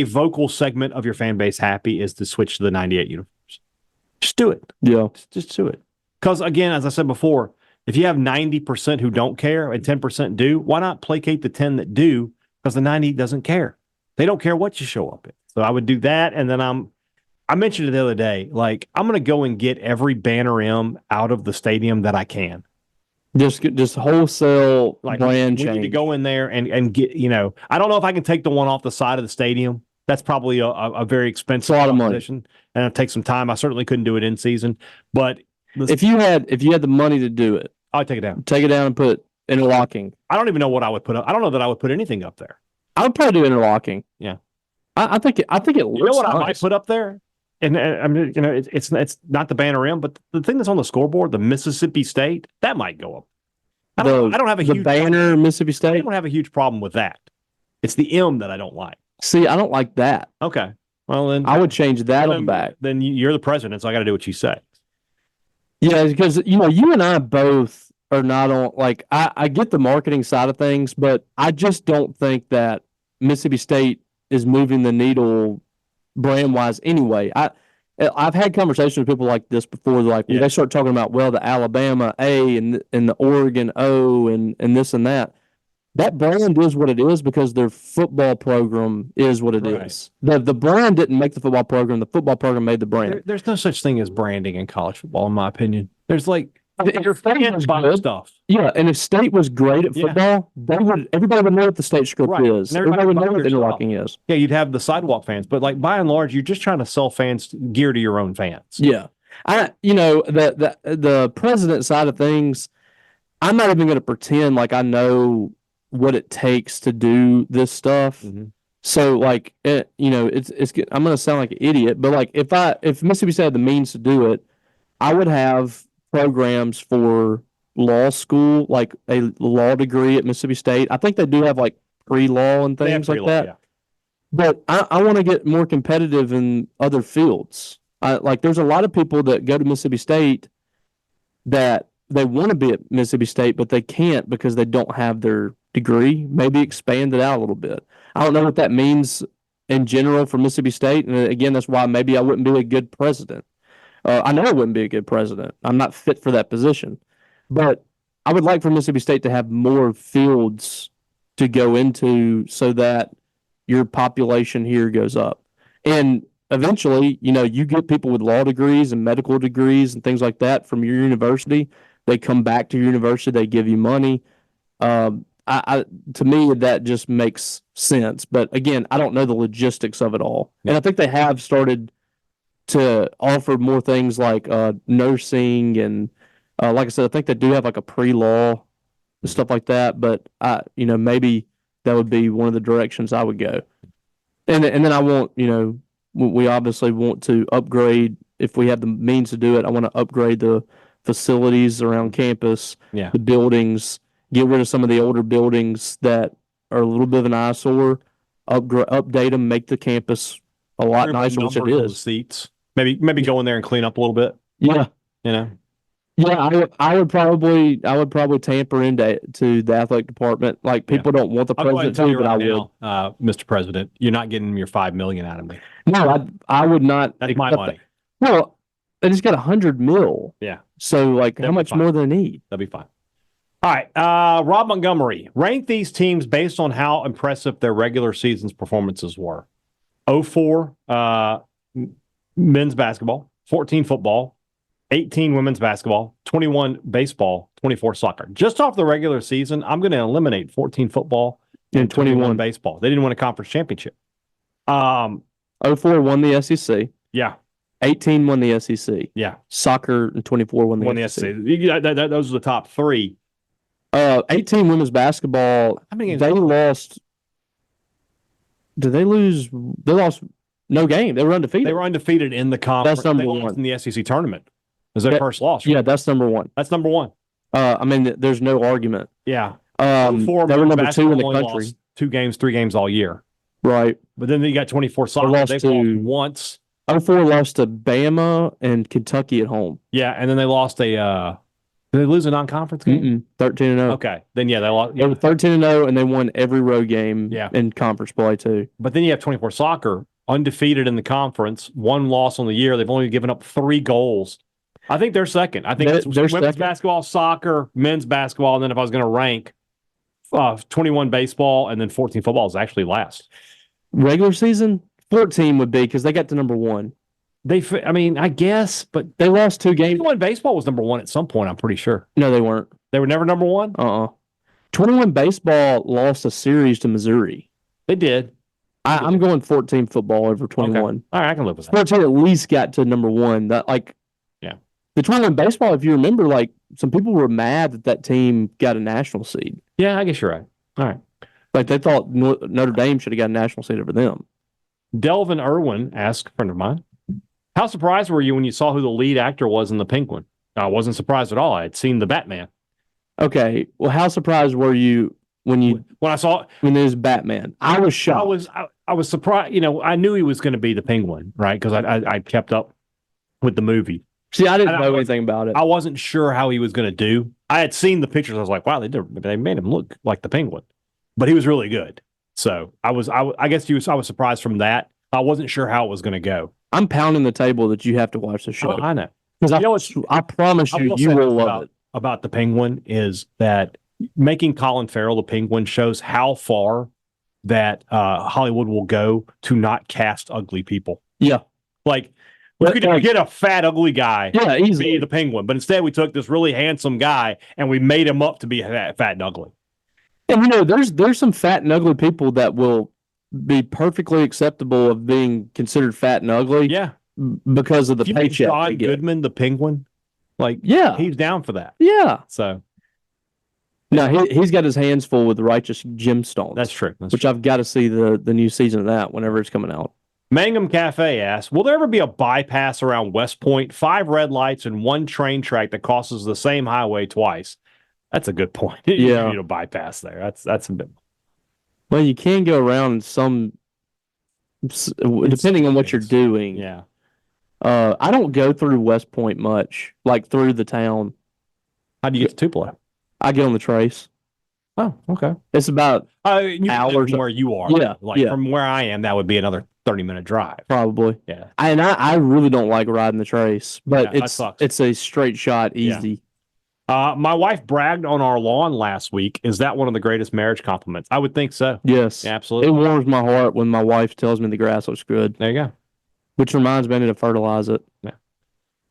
vocal segment of your fan base happy, is to switch to the 98 uniforms. Just do it. Yeah. Just do it. Because again, as I said before, if you have 90% who don't care and 10% do, why not placate the 10 that do? Because the 90 doesn't care. They don't care what you show up in. So I would do that. And then I mentioned it the other day, like I'm going to go and get every banner M out of the stadium that I can. Just wholesale brand change. We need to go in there and get, I don't know if I can take the one off the side of the stadium. That's probably a very expensive proposition, and it'll take some time. I certainly couldn't do it in season, but if you had the money to do it, I'd take it down. Take it down and put interlocking. I don't even know what I would put up. I don't know that I would put anything up there. I would probably do interlocking. Yeah, I think it looks. You know what nice. I might put up there? And I mean, it's not the banner M, but the thing that's on the scoreboard, the Mississippi State, that might go up. I don't have a huge banner Mississippi State. I don't have a huge problem with that. It's the M that I don't like. See, I don't like that. Okay. Well, then I would change that on back. Then you're the president, so I got to do what you say. Yeah, because you and I both are not on. Like, I get the marketing side of things, but I just don't think that Mississippi State is moving the needle brand wise. Anyway, I've had conversations with people like this before. Like, they start talking about the Alabama A and the Oregon O and this and that. That brand is what it is because their football program is what it is. The brand didn't make the football program. The football program made the brand. There's no such thing as branding in college football, in my opinion. There's like your fans buy stuff. Yeah, and if State was great at football, everybody would know what the State script is. Everybody would know what the interlocking is. Yeah, you'd have the sidewalk fans, but like by and large, you're just trying to sell fans gear to your own fans. Yeah, the president side of things, I'm not even going to pretend like I know what it takes to do this stuff. Mm-hmm. So like, I'm going to sound like an idiot, but like if Mississippi State had the means to do it, I would have programs for law school, like a law degree at Mississippi State. I think they do have like pre-law and things like that. Yeah. But I want to get more competitive in other fields. Like there's a lot of people that go to Mississippi State that they want to be at Mississippi State, but they can't because they don't have their degree. Maybe expand it out a little bit. I don't know what that means in general for Mississippi State. And again, that's why maybe I wouldn't be a good president. I know I wouldn't be a good president. I'm not fit for that position. But I would like for Mississippi State to have more fields to go into so that your population here goes up. And eventually, you get people with law degrees and medical degrees and things like that from your university. They come back to your university. They give you money. To me, that just makes sense. But again, I don't know the logistics of it all. And I think they have started to offer more things like nursing and like I said, I think they do have like a pre-law and stuff like that. But maybe that would be one of the directions I would go. And then I want, we obviously want to upgrade if we have the means to do it. I want to upgrade the facilities around campus, the buildings, get rid of some of the older buildings that are a little bit of an eyesore, update them, make the campus a lot nicer, which it is. Seats. Maybe go in there and clean up a little bit. Yeah. Yeah, I would probably tamper into the athletic department. Like people don't want the president to, but I will. Mr. President, you're not getting your $5 million out of me. No, I would not. That's my money. No, they just got $100 million. Yeah. So how much more do they need? That'll be fine. All right, Rob Montgomery, rank these teams based on how impressive their regular season's performances were. 04 men's basketball, 14 football, 18 women's basketball, 21 baseball, 24 soccer. Just off the regular season, I'm going to eliminate 14 football and 21 baseball. They didn't win a conference championship. 04 won the SEC. Yeah. 18 won the SEC. Yeah. Soccer and 24 won the SEC. Those are the top three. 18 women's basketball. How many games they lost? Did they lose? They lost no game. They were undefeated. They were undefeated in the conference. That's number one. In the SEC tournament. It was their first loss. Right? Yeah, that's number one. That's number one. There's no argument. Yeah. They were number 2 in the country. 2 games, 3 games all year. Right. But then you got 24 soccer. They've lost once. 04 lost to Bama and Kentucky at home. Yeah, and then they lost did they lose a non-conference game? 13-0. Okay. Then, they lost. They were 13-0, and they won every road game in conference play, too. But then you have 24 soccer, undefeated in the conference, 1 loss on the year. They've only given up 3 goals. I think they're second. I think it's women's basketball, soccer, men's basketball, and then if I was going to rank 21 baseball and then 14 football is actually last. Regular season, 14 would be because they got to number 1. I guess, but they lost 2 games. 21 baseball was number 1 at some point, I'm pretty sure. No, they weren't. They were never number 1? 21 baseball lost a series to Missouri. They did. I'm going 14 football over 21. Okay. All right, I can live with that. 14 at least got to number 1. The 21 baseball, if you remember, some people were mad that team got a national seed. Yeah, I guess you're right. All right. They thought Notre Dame should have got a national seed over them. Delvin Irwin asked, a friend of mine, how surprised were you when you saw who the lead actor was in The Penguin? I wasn't surprised at all. I had seen The Batman. Okay. Well, how surprised were you when I saw when there's Batman? I was shocked. I I was surprised. I knew he was going to be the Penguin, right? Because I kept up with the movie. See, I didn't know anything about it. I wasn't sure how he was going to do. I had seen the pictures. I was like, wow, they made him look like the Penguin, but he was really good. So I was surprised from that. I wasn't sure how it was going to go. I'm pounding the table that you have to watch the show. I know. Because I promise you will love it. About the Penguin is that making Colin Farrell the Penguin shows how far that Hollywood will go to not cast ugly people. Yeah. Like, we could get a fat, ugly guy to be the Penguin, but instead we took this really handsome guy and we made him up to be fat and ugly. And, there's some fat and ugly people that will be perfectly acceptable of being considered fat and ugly. Yeah. Because of the paycheck. John Goodman, the Penguin, he's down for that. Yeah. So. No, he's got his hands full with Righteous Gemstones. That's true. I've got to see the new season of that whenever it's coming out. Mangum Cafe asks, will there ever be a bypass around West Point, 5 red lights and 1 train track that crosses the same highway twice? That's a good point. You need a bypass there. That's a bit. Well, you can go around some, depending on what you're doing. Yeah. I don't go through West Point much, like through the town. How do you get to Tupelo? I get on the Trace. Oh, okay. It's about hours from where you are. Yeah. From where I am, that would be another 30-minute drive. Probably. Yeah. I really don't like riding the Trace, but it's a straight shot, easy. Yeah. My wife bragged on our lawn last week. Is that one of the greatest marriage compliments? I would think so. Yes. Yeah, absolutely. It warms my heart when my wife tells me the grass looks good. There you go. Which reminds me, I need to fertilize it. Yeah.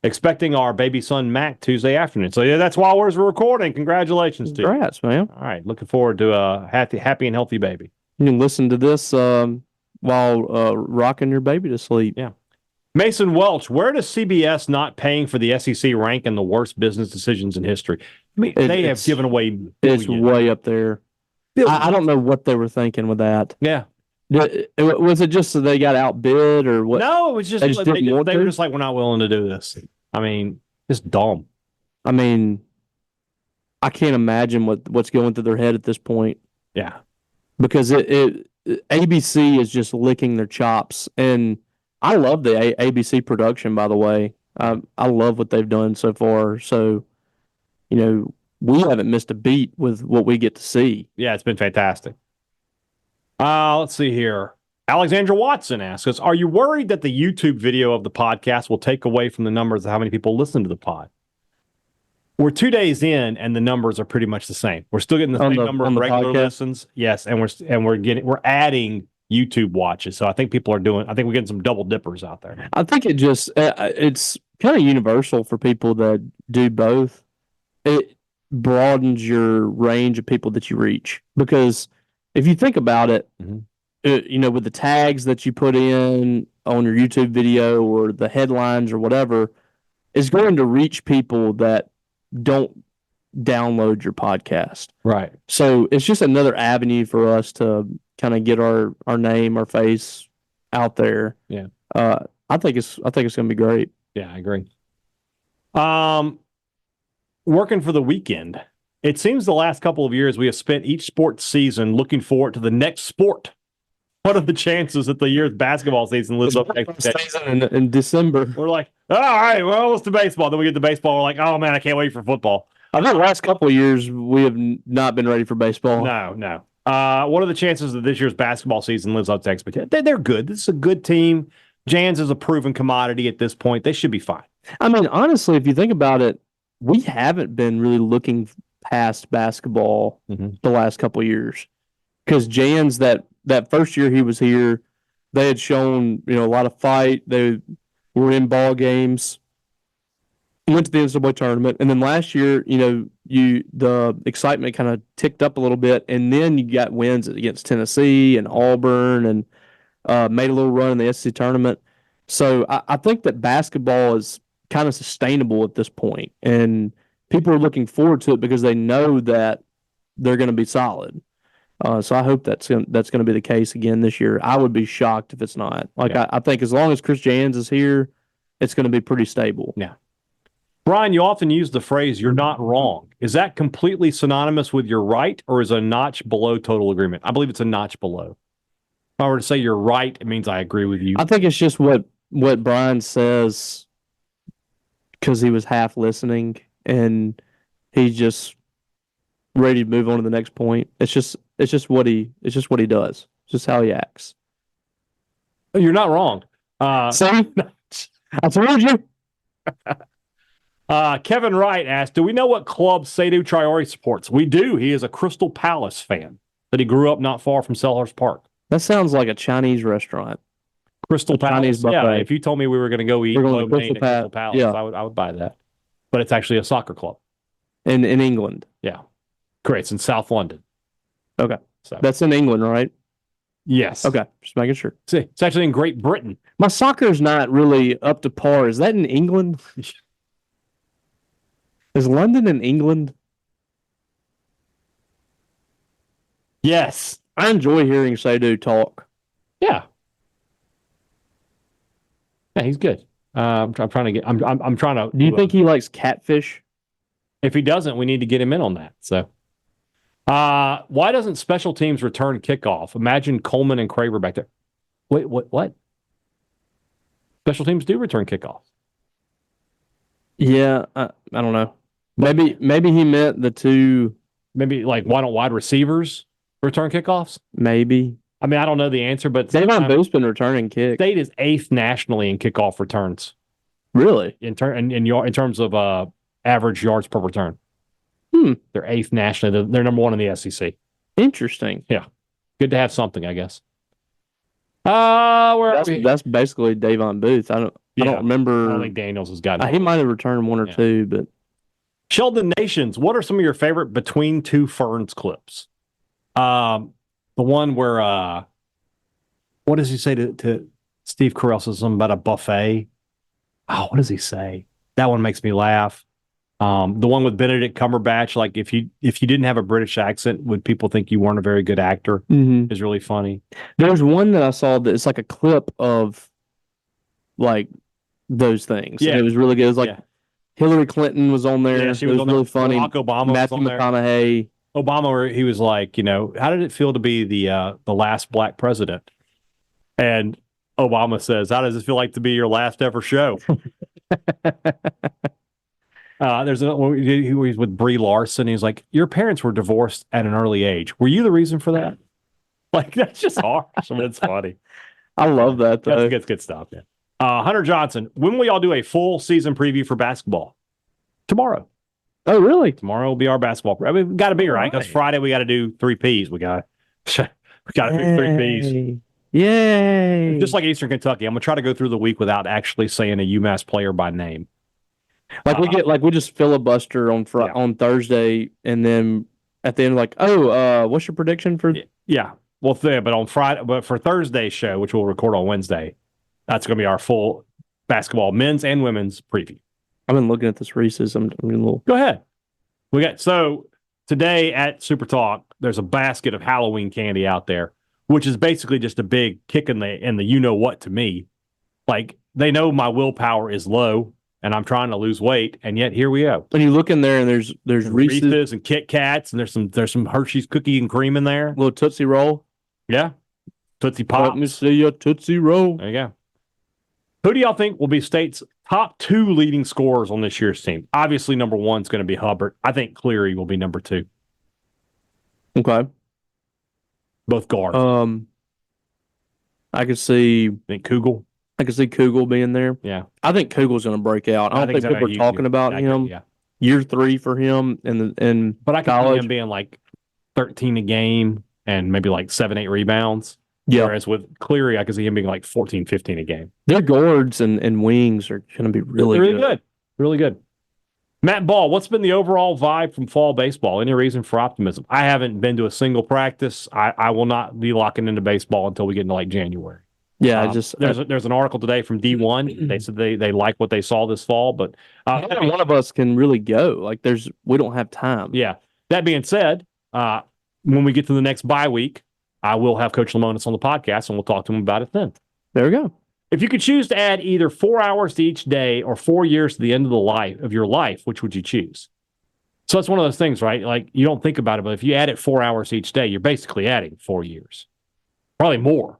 Expecting our baby son Mac Tuesday afternoon. So that's while we're recording. Congratulations to you. Congrats, man. All right, looking forward to a happy and healthy baby. You can listen to this while rocking your baby to sleep. Yeah. Mason Welch, where does CBS not paying for the SEC rank in the worst business decisions in history? I mean, they have given away billions. It's way up there. I don't know what they were thinking with that. Yeah. Was it just that they got outbid or what? No, it was just they were just like, we're not willing to do this. I mean, it's dumb. I mean, I can't imagine what's going through their head at this point. Yeah. Because ABC is just licking their chops. And I love the ABC production, by the way. I love what they've done so far. So, we haven't missed a beat with what we get to see. Yeah, it's been fantastic. Let's see here. Alexandra Watson asks us, are you worried that the YouTube video of the podcast will take away from the numbers of how many people listen to the pod? We're 2 days in, and the numbers are pretty much the same. We're still getting the same number of regular listens. Yes, and we're adding YouTube watches. So I think we're getting some double dippers out there. I think it's kind of universal for people that do both. It broadens your range of people that you reach, because if you think about it, with the tags that you put in on your YouTube video or the headlines or whatever, is going to reach people that don't download your podcast. Right. So it's just another avenue for us to kind of get our name, our face out there. Yeah. I think it's going to be great. Yeah, I agree. Working for the weekend. It seems the last couple of years we have spent each sports season looking forward to the next sport. What are the chances that the year's basketball season lives up to expectations? In December? We're like, all right, well, it's the baseball. Then we get to baseball. We're like, oh, man, I can't wait for football. I think the last couple of years we have not been ready for baseball. No. What are the chances that this year's basketball season lives up to expectations? They're good. This is a good team. Jans is a proven commodity at this point. They should be fine. I mean, honestly, if you think about it, we haven't been really looking past basketball the last couple of years, because Jans, that first year he was here, they had shown a lot of fight. They were in ball games, went to the NCAA tournament, and then last year, the excitement kind of ticked up a little bit, and then you got wins against Tennessee and Auburn, and made a little run in the SEC tournament. So I think that basketball is kind of sustainable at this point, and people are looking forward to it because they know that they're going to be solid. So I hope that's going to be the case again this year. I would be shocked if it's not. I think as long as Chris Jans is here, it's going to be pretty stable. Yeah. Brian, you often use the phrase, you're not wrong. Is that completely synonymous with you're right, or is a notch below total agreement? I believe it's a notch below. I were to say you're right, it means I agree with you. I think it's just what Brian says because he was half listening and he's just ready to move on to the next point. It's just what he does. It's just how he acts. You're not wrong. See? I told you. Kevin Wright asked, do we know what club Seydou Traore supports? We do. He is a Crystal Palace fan that he grew up not far from Selhurst Park. That sounds like a Chinese restaurant. Crystal Palace. Chinese buffet. Yeah, if you told me we were going to go eat Crystal Crystal Palace, yeah. I would buy that. But it's actually a soccer club. In England. Yeah. Great. It's in South London. Okay. So that's in England, right? Yes. Okay. Just making sure. See, it's actually in Great Britain. My soccer's not really up to par. Is that in England? Is London in England? Yes. I enjoy hearing Seydou talk. Yeah. Yeah, he's good. I'm trying to get. I'm trying to. Do you think he likes catfish? If he doesn't, we need to get him in on that. So, why doesn't special teams return kickoff? Imagine Coleman and Craver back there. Wait, what? Special teams do return kickoff. Yeah, I don't know. Maybe he meant the two. Maybe like why don't wide receivers return kickoffs? Maybe. I mean, I don't know the answer, but Davon Booth's been returning kicks. State is 8th nationally in kickoff returns. Really? In terms of average yards per return. They're 8th nationally. They're number 1 in the SEC. Interesting. Yeah. Good to have something, I guess. That's basically Davon Booth. I don't remember. I don't think Daniels has gotten he might have returned one or two, but Sheldon Nations, what are some of your favorite Between Two Ferns clips? The one where what does he say to Steve Carell? Says something about a buffet. Oh, what does he say? That one makes me laugh. The one with Benedict Cumberbatch, like if you didn't have a British accent, would people think you weren't a very good actor? Mm-hmm. Is really funny. There's one that I saw that it's like a clip of like those things. Yeah, and it was really good. It was like Hillary Clinton was on there. Yeah, she was on really there. funny. Barack Obama Matthew was on there. McConaughey. Obama, where he was like, how did it feel to be the last black president? And Obama says, how does it feel like to be your last ever show? There's he was with Brie Larson. He's like, your parents were divorced at an early age. Were you the reason for that? Like, that's just harsh. I mean, it's funny. I love that, though. That's good stuff, man. Hunter Johnson, when will y'all do a full season preview for basketball? Tomorrow. Oh, really? Tomorrow will be our basketball. I mean, we've got to be right because Friday we got to do 3 Ps. We got to do 3 Ps. Yay! Just like Eastern Kentucky, I'm gonna try to go through the week without actually saying a UMass player by name. We just filibuster on on Thursday, and then at the end, what's your prediction for? Yeah, well, but on Friday, but for Thursday's show, which we'll record on Wednesday, that's gonna be our full basketball men's and women's preview. I've been looking at this Reese's. I'm getting a little. Go ahead. So today at SuperTalk, there's a basket of Halloween candy out there, which is basically just a big kick in the you know what to me. Like, they know my willpower is low and I'm trying to lose weight, and yet here we go. And you look in there and there's Reese's and Kit Kats, and there's some Hershey's cookie and cream in there. Little Tootsie Roll. Yeah. Tootsie Pops. Let me see your Tootsie Roll. There you go. Who do y'all think will be State's top 2 leading scorers on this year's team? Obviously, number 1 is going to be Hubbard. I think Cleary will be number 2. Okay. Both guards. I could see. Think Kugel. I could see Kugel being there. Yeah. I think Kugel's going to break out. I don't think people are talking about him. Yeah. Year 3 for him in but I college. can see him being like 13 a game and maybe like 7-8 rebounds. Yeah. Whereas with Cleary, I could see him being like 14, 15 a game. Their guards and wings are going to be really good. Really good. Matt Ball, what's been the overall vibe from fall baseball? Any reason for optimism? I haven't been to a single practice. I will not be locking into baseball until we get into like January. Yeah, there's an article today from D1. They said they like what they saw this fall, but neither one of us can really go. Like, we don't have time. Yeah. That being said, when we get to the next bye week, I will have Coach Lamonis on the podcast, and we'll talk to him about it then. There we go. If you could choose to add either 4 hours to each day or 4 years to the end of your life, which would you choose? So that's one of those things, right? Like, you don't think about it, but if you add it 4 hours each day, you're basically adding 4 years. Probably more.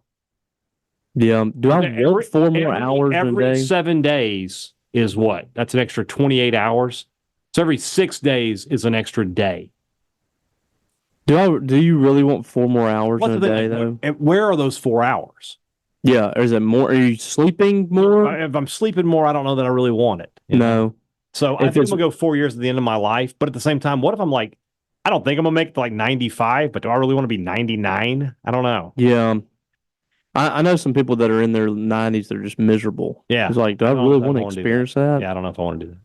Yeah. Do I work 4 more hours in a Every day? 7 days is what? That's an extra 28 hours. So every 6 days is an extra day. Do you really want 4 more hours in a day, though? And where are those 4 hours? Yeah. Or is it more? Are you sleeping more? If I'm sleeping more, I don't know that I really want it. You know? No. So I think I'm going to go 4 years at the end of my life. But at the same time, what if I'm like, I don't think I'm going to make it to like 95, but do I really want to be 99? I don't know. Yeah. I know some people that are in their 90s that are just miserable. Yeah. It's like, do I really want to experience that? Yeah, I don't know if I want to do that.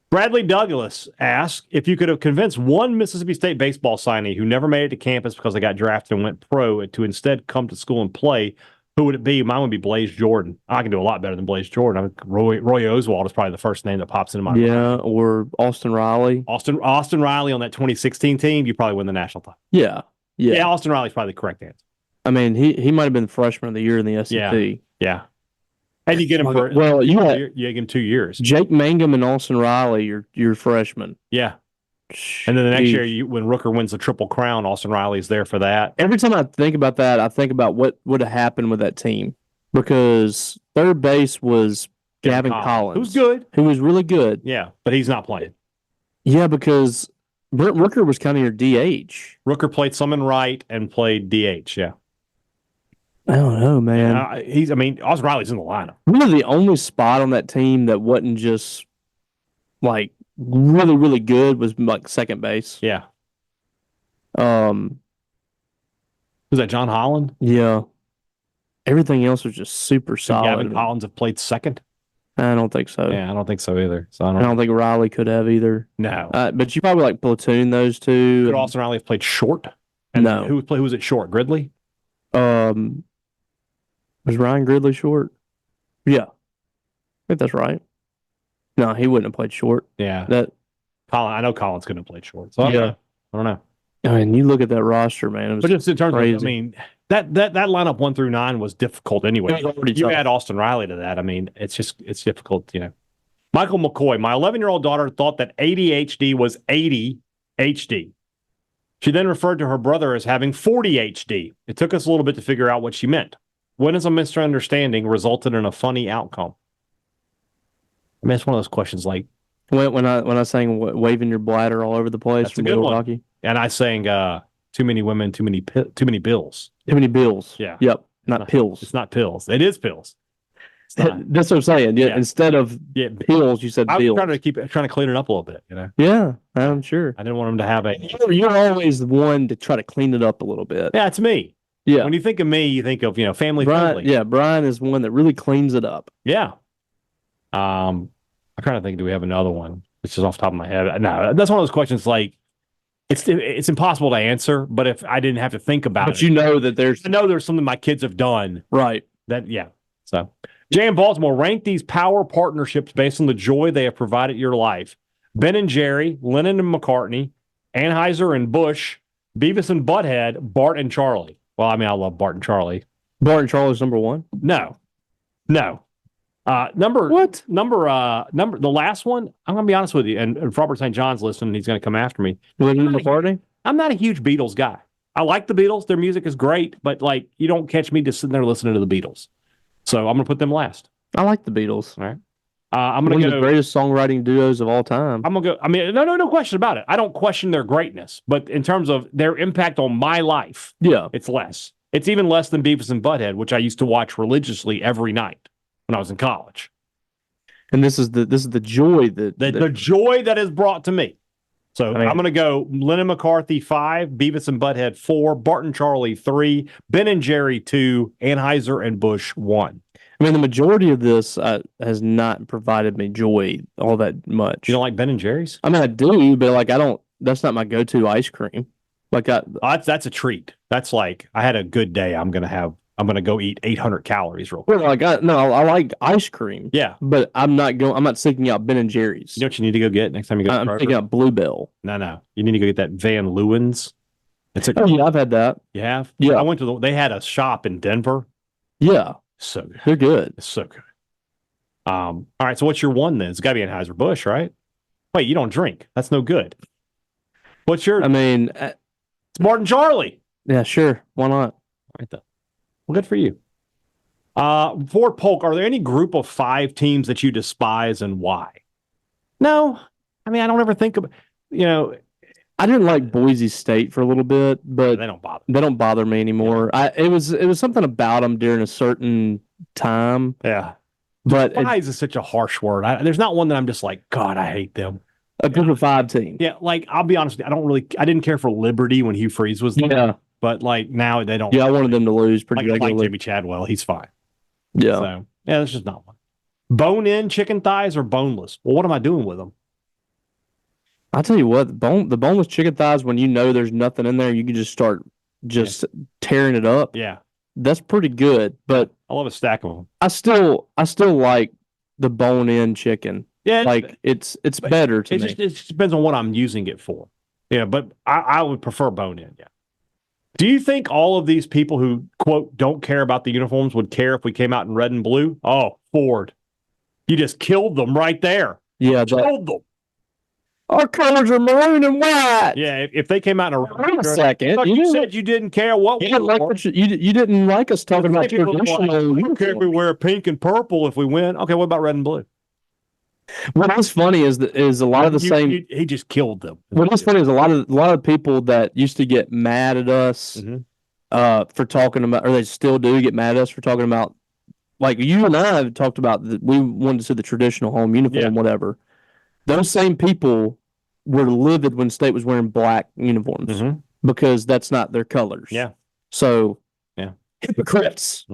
Bradley Douglas asks if you could have convinced one Mississippi State baseball signee who never made it to campus because they got drafted and went pro to instead come to school and play, who would it be? Mine would be Blaze Jordan. I can do a lot better than Blaze Jordan. I mean, Roy Oswald is probably the first name that pops into my mind. Yeah, or Austin Riley. Austin Riley on that 2016 team, you probably win the national title. Yeah. Yeah, Austin Riley's probably the correct answer. I mean, he might have been freshman of the year in the S&P. Yeah. And you get him for you get him 2 years. Jake Mangum and Austin Riley, your freshmen. Yeah. And then the next year, when Rooker wins the Triple Crown, Austin Riley's there for that. Every time I think about that, I think about what would have happened with that team, because third base was Gavin Collins, who's good, who was really good. Yeah, but he's not playing. Yeah, because Brent Rooker was kind of your DH. Rooker played some in right and played DH. Yeah. I don't know, man. Austin Riley's in the lineup. Really, the only spot on that team that wasn't just like really, really good was like second base. Yeah. Was that John Holland? Yeah. Everything else was just super solid. Gavin Collins have played second? I don't think so. Yeah, I don't think so either. So I don't think Riley could have either. No. But you probably like platoon those two. Could Austin Riley have played short? And no. Who was at short? Gridley? Was Ryan Gridley short? Yeah. I think that's right. No, he wouldn't have played short. Yeah. I know Collins couldn't have played short. So I don't know. I mean, you look at that roster, man. It was but just in terms crazy. of, I mean, that lineup 1 through 9 was difficult anyway. You add Austin Riley to that. I mean, it's difficult, you know. Michael McCoy, my 11-year-old daughter thought that ADHD was 80 HD. She then referred to her brother as having 40 HD. It took us a little bit to figure out what she meant. When is a misunderstanding resulted in a funny outcome? I mean, it's one of those questions like when I sang waving your bladder all over the place. That's a good one. Hockey. And I sang too many women, too many bills. Too many bills. Yeah. Yep. Not pills. It's not pills. It is pills. That's what I'm saying. Yeah. Instead of pills, you said bills. I'm trying to clean it up a little bit, you know. Yeah, I'm sure. I didn't want them to have a. You're always the one to try to clean it up a little bit. Yeah, it's me. Yeah. When you think of me, you think of family friendly. Yeah, Brian is one that really cleans it up. Yeah. I'm trying to think. Do we have another one? It's just off the top of my head. No, that's one of those questions. Like, it's impossible to answer. But if I didn't have to think about it, but you know that there's something my kids have done. Right. So, Jay in Baltimore, rank these power partnerships based on the joy they have provided your life. Ben and Jerry, Lennon and McCartney, Anheuser and Bush, Beavis and Butthead, Bart and Charlie. Well, I mean, I love Bart and Charlie. Bart and Charlie's number one? No. The last one, I'm going to be honest with you, and if Robert St. John's listening, he's going to come after me. McCartney? I'm not a huge Beatles guy. I like the Beatles. Their music is great, but like, you don't catch me just sitting there listening to the Beatles. So I'm going to put them last. I like the Beatles. All right. I'm going to go. One of the greatest songwriting duos of all time. I'm going to go. I mean, no question about it. I don't question their greatness, but in terms of their impact on my life, it's less. It's even less than Beavis and Butthead, which I used to watch religiously every night when I was in college. And this is the joy the joy that is brought to me. So I'm going to go Lennon McCarthy 5, Beavis and Butthead 4, Bart and Charlie 3, Ben and Jerry 2, Anheuser and Bush 1. I mean, the majority of this has not provided me joy all that much. You don't like Ben and Jerry's? I mean, I do, but like I don't. That's not my go-to ice cream. Like that's a treat. That's like I had a good day. I'm gonna go eat 800 calories real quick. Well, I like ice cream. Yeah, but I'm not seeking out Ben and Jerry's. You know what you need to go get next time you go? I'm picking out Bluebell. No, you need to go get that Van Leeuwen's. Yeah, I've had that. You have? Yeah, I went to they had a shop in Denver. Yeah. So good. They're good. It's so good. All right. So what's your one then? It's got to be Anheuser-Busch, right? Wait, you don't drink. That's no good. What's your? I mean, it's Bart and Charlie. Yeah, sure. Why not? All right, though. Well, good for you. Ford Polk, are there any group of 5 teams that you despise and why? No. I mean, I don't ever think of, I didn't like Boise State for a little bit, but they don't bother. They don't bother me anymore. Yeah. It was something about them during a certain time. Yeah. But despise is such a harsh word. There's not one that I'm just like, God, I hate them. A group of 5 team. Yeah, like I'll be honest with you, I didn't care for Liberty when Hugh Freeze was there. Yeah. But like now they don't. Yeah, I wanted them to lose pretty like regularly. Jimmy Chadwell, he's fine. Yeah. So yeah, that's just not one. Bone-in chicken thighs or boneless? Well, what am I doing with them? I'll tell you what, the boneless chicken thighs, when you know there's nothing in there, you can just start tearing it up. Yeah. That's pretty good. But I love a stack of them. I still like the bone-in chicken. Yeah. Like it's better to me. It just depends on what I'm using it for. Yeah, but I would prefer bone-in, yeah. Do you think all of these people who, quote, don't care about the uniforms would care if we came out in red and blue? Oh, Ford. You just killed them right there. Yeah. Killed them. Our colors are maroon and white. Yeah, if they came out in a Wait a second. You said you didn't care. What you didn't like us talking about traditional. We don't care if we wear pink and purple if we win. Okay, what about red and blue? What's funny is a lot of the same. He just killed them. What's funny is a lot of people that used to get mad at us for talking about, or they still do get mad at us for talking about, like you and I have talked about that we wanted to see the traditional home uniform, whatever. Those same people were livid when State was wearing black uniforms because that's not their colors. Yeah. So, hypocrites.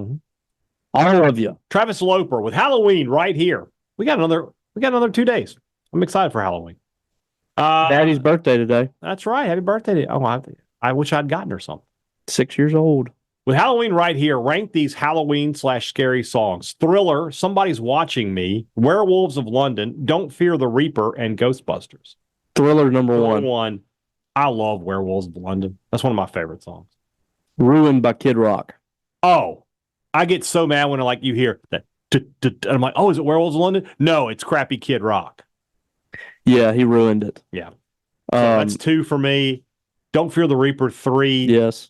All of you. Travis Loper with Halloween right here. We got another 2 days. I'm excited for Halloween. Daddy's birthday today. That's right. Happy birthday. I wish I'd gotten her something. 6 years old. With Halloween right here, rank these Halloween/scary songs. Thriller, Somebody's Watching Me, Werewolves of London, Don't Fear the Reaper, and Ghostbusters. Thriller number one. I love Werewolves of London. That's one of my favorite songs. Ruined by Kid Rock. Oh, I get so mad when you hear that. And I'm like, oh, is it Werewolves of London? No, it's crappy Kid Rock. Yeah, he ruined it. Yeah. So that's 2 for me. Don't Fear the Reaper, 3. Yes.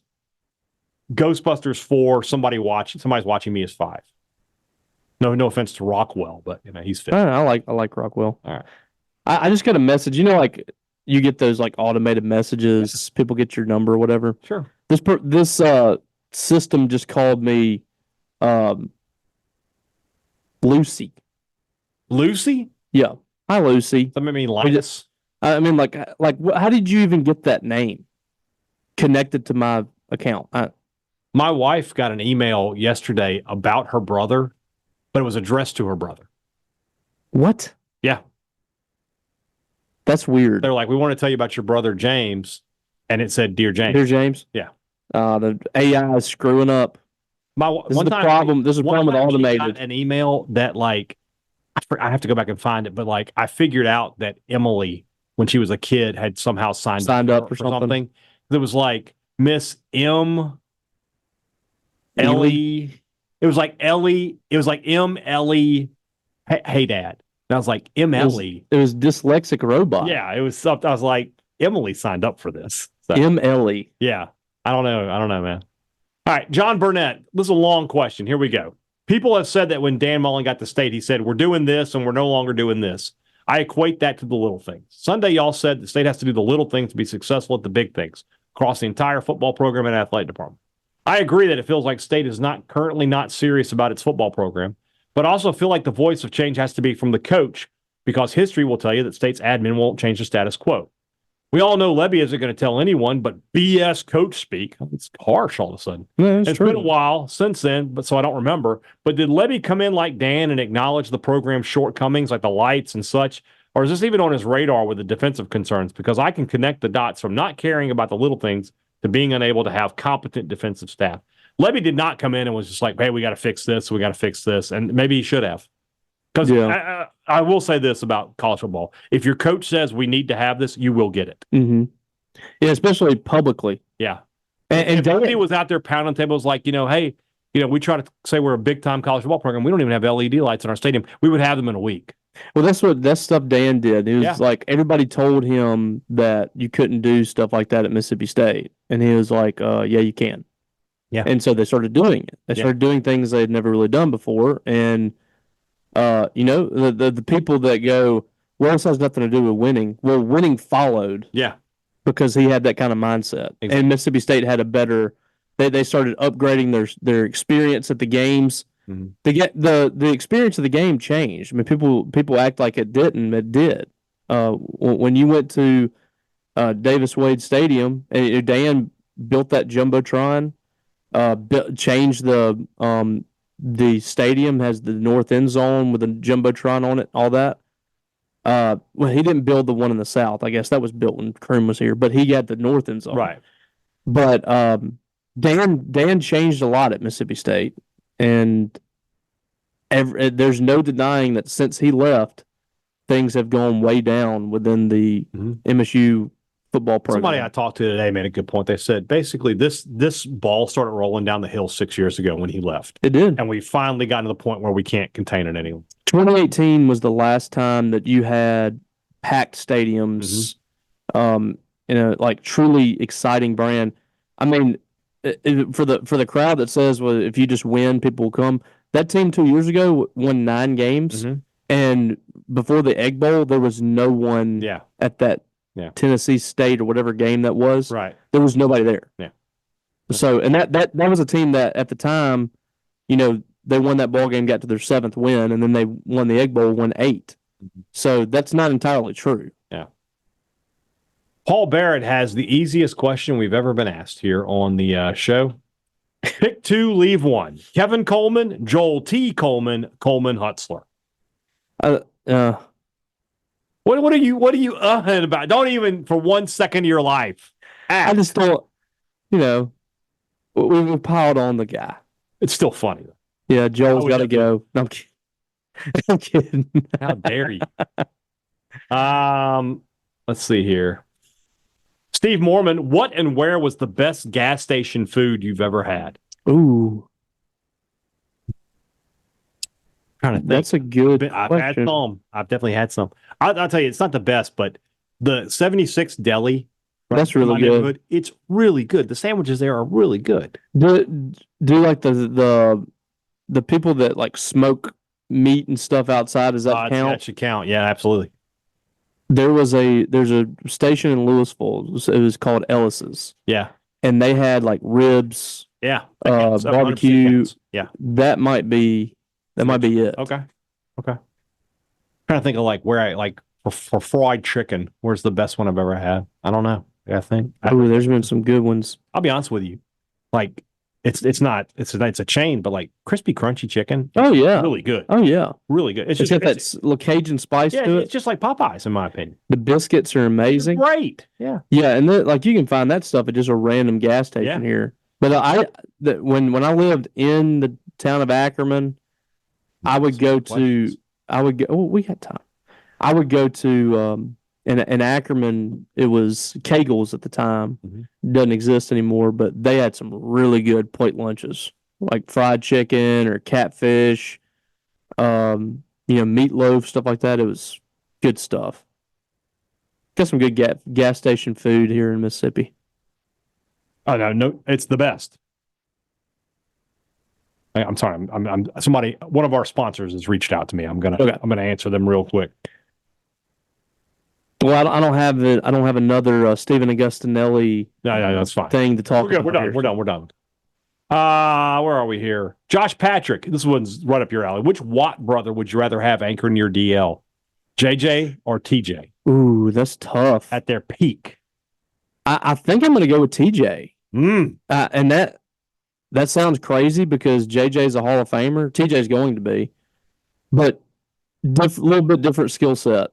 Ghostbusters, 4. Somebody's Watching Me is 5. No offense to Rockwell, but he's 5. I like Rockwell. All right. I just got a message. Like you get those like automated messages. People get your number or whatever. Sure. This system just called me Lucy. Lucy? Yeah. Hi, Lucy. That made me Linus. I mean, how did you even get that name connected to my account? My wife got an email yesterday about her brother, but it was addressed to her brother. What? Yeah. That's weird. They're like, we want to tell you about your brother, James. And it said, Dear James. Dear James? Yeah. The AI is screwing up. This is the problem with automated. Got an email that I have to go back and find it, but I figured out that Emily, when she was a kid, had somehow signed up for something. There was Miss M. Ellie. It was like Ellie. It was like M. Ellie. Hey, Dad. And I was like, M. Ellie. It was dyslexic robot. Yeah, it was something. I was like, Emily signed up for this. So, M. Ellie. Yeah. I don't know, man. All right, John Burnett. This is a long question. Here we go. People have said that when Dan Mullen got to State, he said, we're doing this and we're no longer doing this. I equate that to the little things. Sunday, y'all said the State has to do the little things to be successful at the big things across the entire football program and athletic department. I agree that it feels like State is currently not serious about its football program, but I also feel like the voice of change has to be from the coach because history will tell you that State's admin won't change the status quo. We all know Lebby isn't going to tell anyone, but BS coach speak. It's harsh all of a sudden. Yeah, it's been a while since then, so I don't remember. But did Lebby come in like Dan and acknowledge the program's shortcomings, like the lights and such? Or is this even on his radar with the defensive concerns? Because I can connect the dots from not caring about the little things to being unable to have competent defensive staff. Lebby did not come in and was just like, hey, we got to fix this, we got to fix this. And maybe he should have. Because I will say this about college football. If your coach says we need to have this, you will get it. Mm-hmm. Yeah, especially publicly. Yeah. And Lebby was out there pounding tables like, hey, we try to say we're a big-time college football program. We don't even have LED lights in our stadium. We would have them in a week. Well, that's stuff Dan did. It was like everybody told him that you couldn't do stuff like that at Mississippi State. And he was like, yeah, you can. Yeah. And so they started doing it. They started doing things they had never really done before. And, the people that go, well, this has nothing to do with winning. Well, winning followed. Yeah. Because he had that kind of mindset. Exactly. And Mississippi State had a better, they started upgrading their experience at the games. Mm-hmm. The experience of the game changed. I mean, people act like it didn't. It did. When you went to Davis Wade Stadium, and Dan built that jumbotron, changed the stadium, has the north end zone with a jumbotron on it, all that. Well, he didn't build the one in the south. I guess that was built when Kroom was here, but he got the north end zone. Right. But Dan changed a lot at Mississippi State, and there's no denying that since he left, things have gone way down within the MSU football program. Somebody I talked to today made a good point. They said basically this ball started rolling down the hill 6 years ago when he left. It did, and we finally got to the point where we can't contain it anymore. 2018 was the last time that you had packed stadiums, like truly exciting brand. I mean, for the crowd that says, well, if you just win, people will come. That team 2 years ago won 9 games, and before the Egg Bowl, there was no one at that Tennessee State or whatever game that was. Right, there was nobody there. Yeah. So, and that was a team that at the time, they won that ball game, got to their 7th win, and then they won the Egg Bowl, won 8. So that's not entirely true. Yeah. Paul Barrett has the easiest question we've ever been asked here on the show. Pick 2, leave 1. Kevin Coleman, Joel T. Coleman, Coleman Hutzler. What are you about? Don't even for 1 second of your life. Ask. I just thought, we piled on the guy. It's still funny. Yeah, Joel's got to go. No, I'm kidding. How dare you? Let's see here. Steve Mormon, what and where was the best gas station food you've ever had? Ooh. Trying to think. That's a good question. I've had some. I've definitely had some. I'll tell you, it's not the best, but the 76 Deli. That's really good. It's really good. The sandwiches there are really good. Do like the people that like smoke meat and stuff outside, does that count? That should count. Yeah, absolutely. There's a station in Louisville. It was called Ellis's. Yeah. And they had like ribs. Yeah. Barbecue. Yeah. That might be it. Okay. Trying to think of like where I like for fried chicken. Where's the best one I've ever had? I don't know. I think. There's been some good ones. I'll be honest with you. Like it's a chain, but like crispy crunchy chicken. Oh yeah, really good. Oh yeah, really good. It's got that little Cajun spice to it. It's just like Popeyes in my opinion. The biscuits are amazing. It's great. Yeah. Yeah, and like you can find that stuff at just a random gas station here. But when I lived in the town of Ackerman, I would go to. Oh, we got time. I would go to in Ackerman. It was Kegel's at the time. Doesn't exist anymore, but they had some really good plate lunches, like fried chicken or catfish, meatloaf, stuff like that. It was good stuff. Got some good gas station food here in Mississippi. Oh no, it's the best. I'm sorry. I'm somebody. One of our sponsors has reached out to me. I'm gonna answer them real quick. Well, I don't have it. I don't have another Stephen Augustinelli. No, that's fine. Thing to talk about. We're done. Where are we here? Josh Patrick. This one's right up your alley. Which Watt brother would you rather have anchoring your DL, JJ or TJ? Ooh, that's tough. At their peak, I think I'm going to go with TJ. And that sounds crazy because JJ's a Hall of Famer. TJ's going to be, but a little bit different skill set.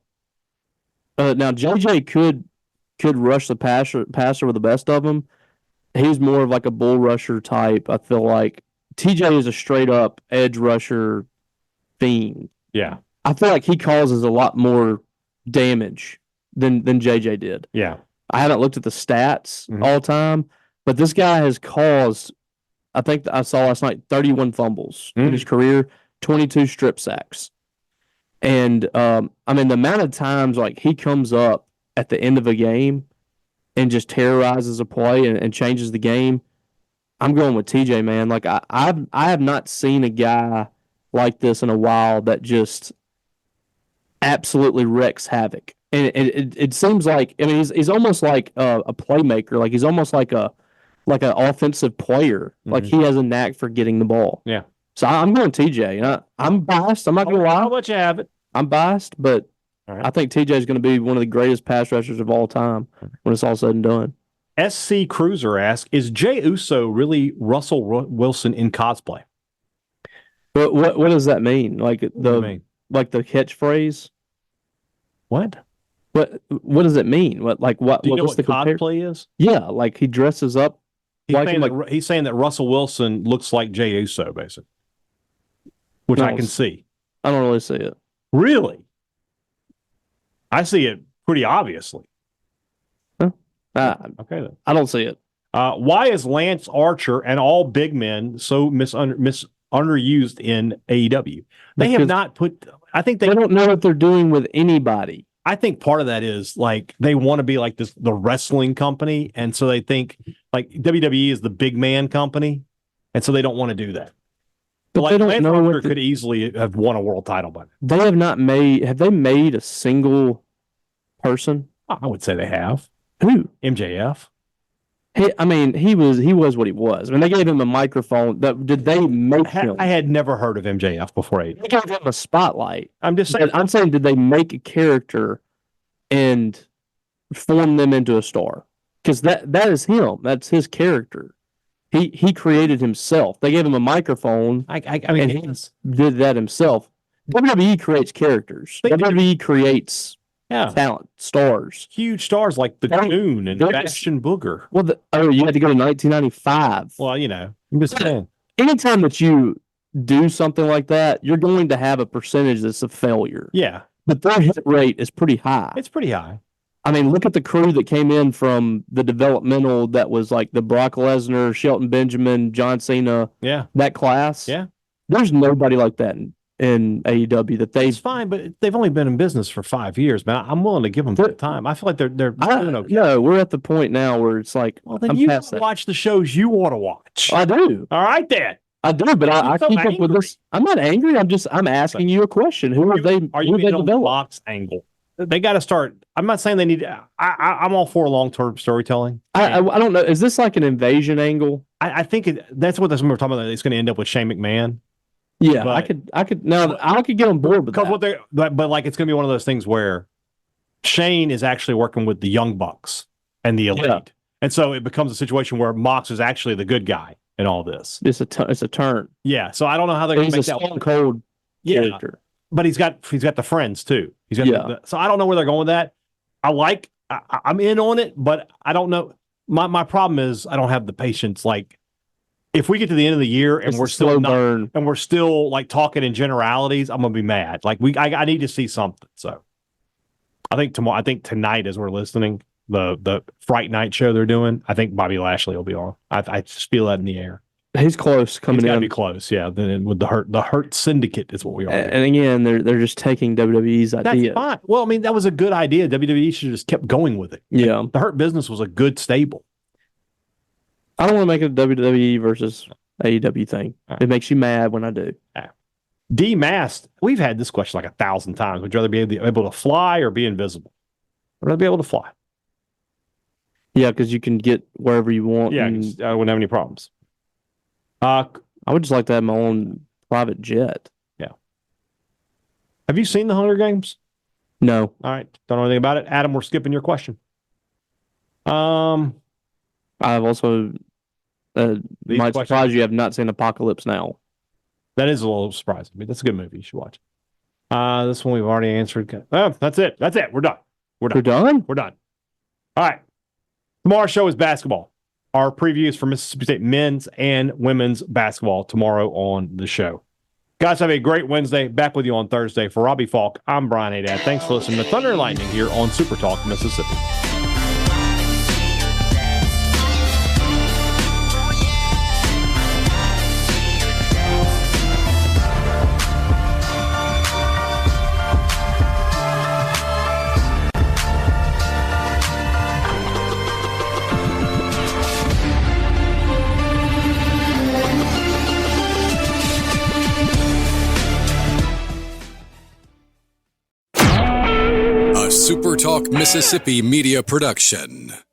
Now JJ could rush the passer with the best of them. He's more of like a bull rusher type. I feel like TJ is a straight up edge rusher fiend. Yeah, I feel like he causes a lot more damage than JJ did. Yeah, I haven't looked at the stats all time, but this guy has caused. I think I saw last night 31 fumbles in his career, 22 strip sacks. And, the amount of times, like, he comes up at the end of a game and just terrorizes a play and changes the game, I'm going with TJ, man. Like I have not seen a guy like this in a while that just absolutely wrecks havoc. And it seems like, I mean, he's almost like a playmaker. Like he's almost like an offensive player. Like he has a knack for getting the ball. Yeah. So I'm going TJ. And I'm biased. I'm not going to lie. I'll let you have it. I'm biased, but right. I think TJ is going to be one of the greatest pass rushers of all time when it's all said and done. SC Cruiser asks, is Jey Uso really Russell Wilson in cosplay? What does that mean? Like the catchphrase? What? What does it mean? What Do you know what's what the cosplay is? Yeah, like he dresses up. He's saying that Russell Wilson looks like Jey Uso, basically, which I can see. I don't really see it. Really? I see it pretty obviously. Okay, then. I don't see it. Why is Lance Archer and all big men so underused in AEW? They have not put. I think they don't know what they're doing with anybody. I think part of that is like they want to be like the wrestling company, and so they think like WWE is the big man company, and so they don't want to do that. But like they don't Lance know Archer could easily have won a world title by now. They have not made. Have they made a single person? I would say they have. Who? MJF. He was what he was. I mean, they gave him a microphone. Did they make him? I had never heard of MJF before. They gave him a spotlight. I'm just saying. I'm saying, did they make a character and form them into a star? Because that is him. That's his character. He created himself. They gave him a microphone. I mean, he did that himself. WWE creates characters. WWE creates talent, stars, huge stars like the Coon and Bastion Booger. Well, you had to go to 1995. Well, I'm just saying. Anytime that you do something like that, you're going to have a percentage that's a failure. Yeah, but their hit rate is pretty high. It's pretty high. I mean, look at the crew that came in from the developmental. That was like the Brock Lesnar, Shelton Benjamin, John Cena. Yeah, that class. Yeah, there's nobody like that in AEW that they. It's fine, but they've only been in business for 5 years, man. I'm willing to give them time. I feel like they're doing okay. No, we're at the point now where it's like, well, then you watch the shows you want to watch. I do. All right, then. I do, but I keep up with this. I'm not angry. I'm asking you a question. Who are they? Are you in the box angle? They got to start. I'm not saying they need. I'm all for long-term storytelling. I don't know. Is this like an invasion angle? I think that's what we're talking about. It's going to end up with Shane McMahon. Yeah, but, I could get on board with that. But like it's going to be one of those things where Shane is actually working with the Young Bucks and the Elite, and so it becomes a situation where Mox is actually the good guy in all this. It's a turn. Yeah, so I don't know how they're going to make that Stone Cold character. But he's got the friends too. He's got so I don't know where they're going with that. I'm in on it, but I don't know. My problem is I don't have the patience. Like if we get to the end of the year and we're still like talking in generalities, I'm gonna be mad. Like I need to see something. So I think tonight as we're listening, the Fright Night show they're doing, I think Bobby Lashley will be on. I just feel that in the air. He's close coming in. He's got to be close, yeah. Then with the Hurt Syndicate is what we are. And again, they're just taking WWE's idea. That's fine. Well, I mean, that was a good idea. WWE should have just kept going with it. Yeah, the Hurt Business was a good stable. I don't want to make it a WWE versus AEW thing. It makes you mad when I do. Demasked. We've had this question like 1,000 times. Would you rather be able to fly or be invisible? I'd rather be able to fly. Yeah, because you can get wherever you want. Yeah, I wouldn't have any problems. I would just like to have my own private jet. Yeah. Have you seen the Hunger Games? No. All right. Don't know anything about it. Adam, we're skipping your question. I've also might surprise you have not seen Apocalypse Now. That is a little surprising. But that's a good movie. You should watch it. This one we've already answered. Oh, that's it. We're done. We're done. All right. Tomorrow's show is basketball. Our previews for Mississippi State men's and women's basketball tomorrow on the show. Guys, have a great Wednesday. Back with you on Thursday. For Robbie Faulk, I'm Brian Hadad. Thanks for listening to Thunder and Lightning here on SuperTalk Mississippi. SuperTalk Mississippi Media Production.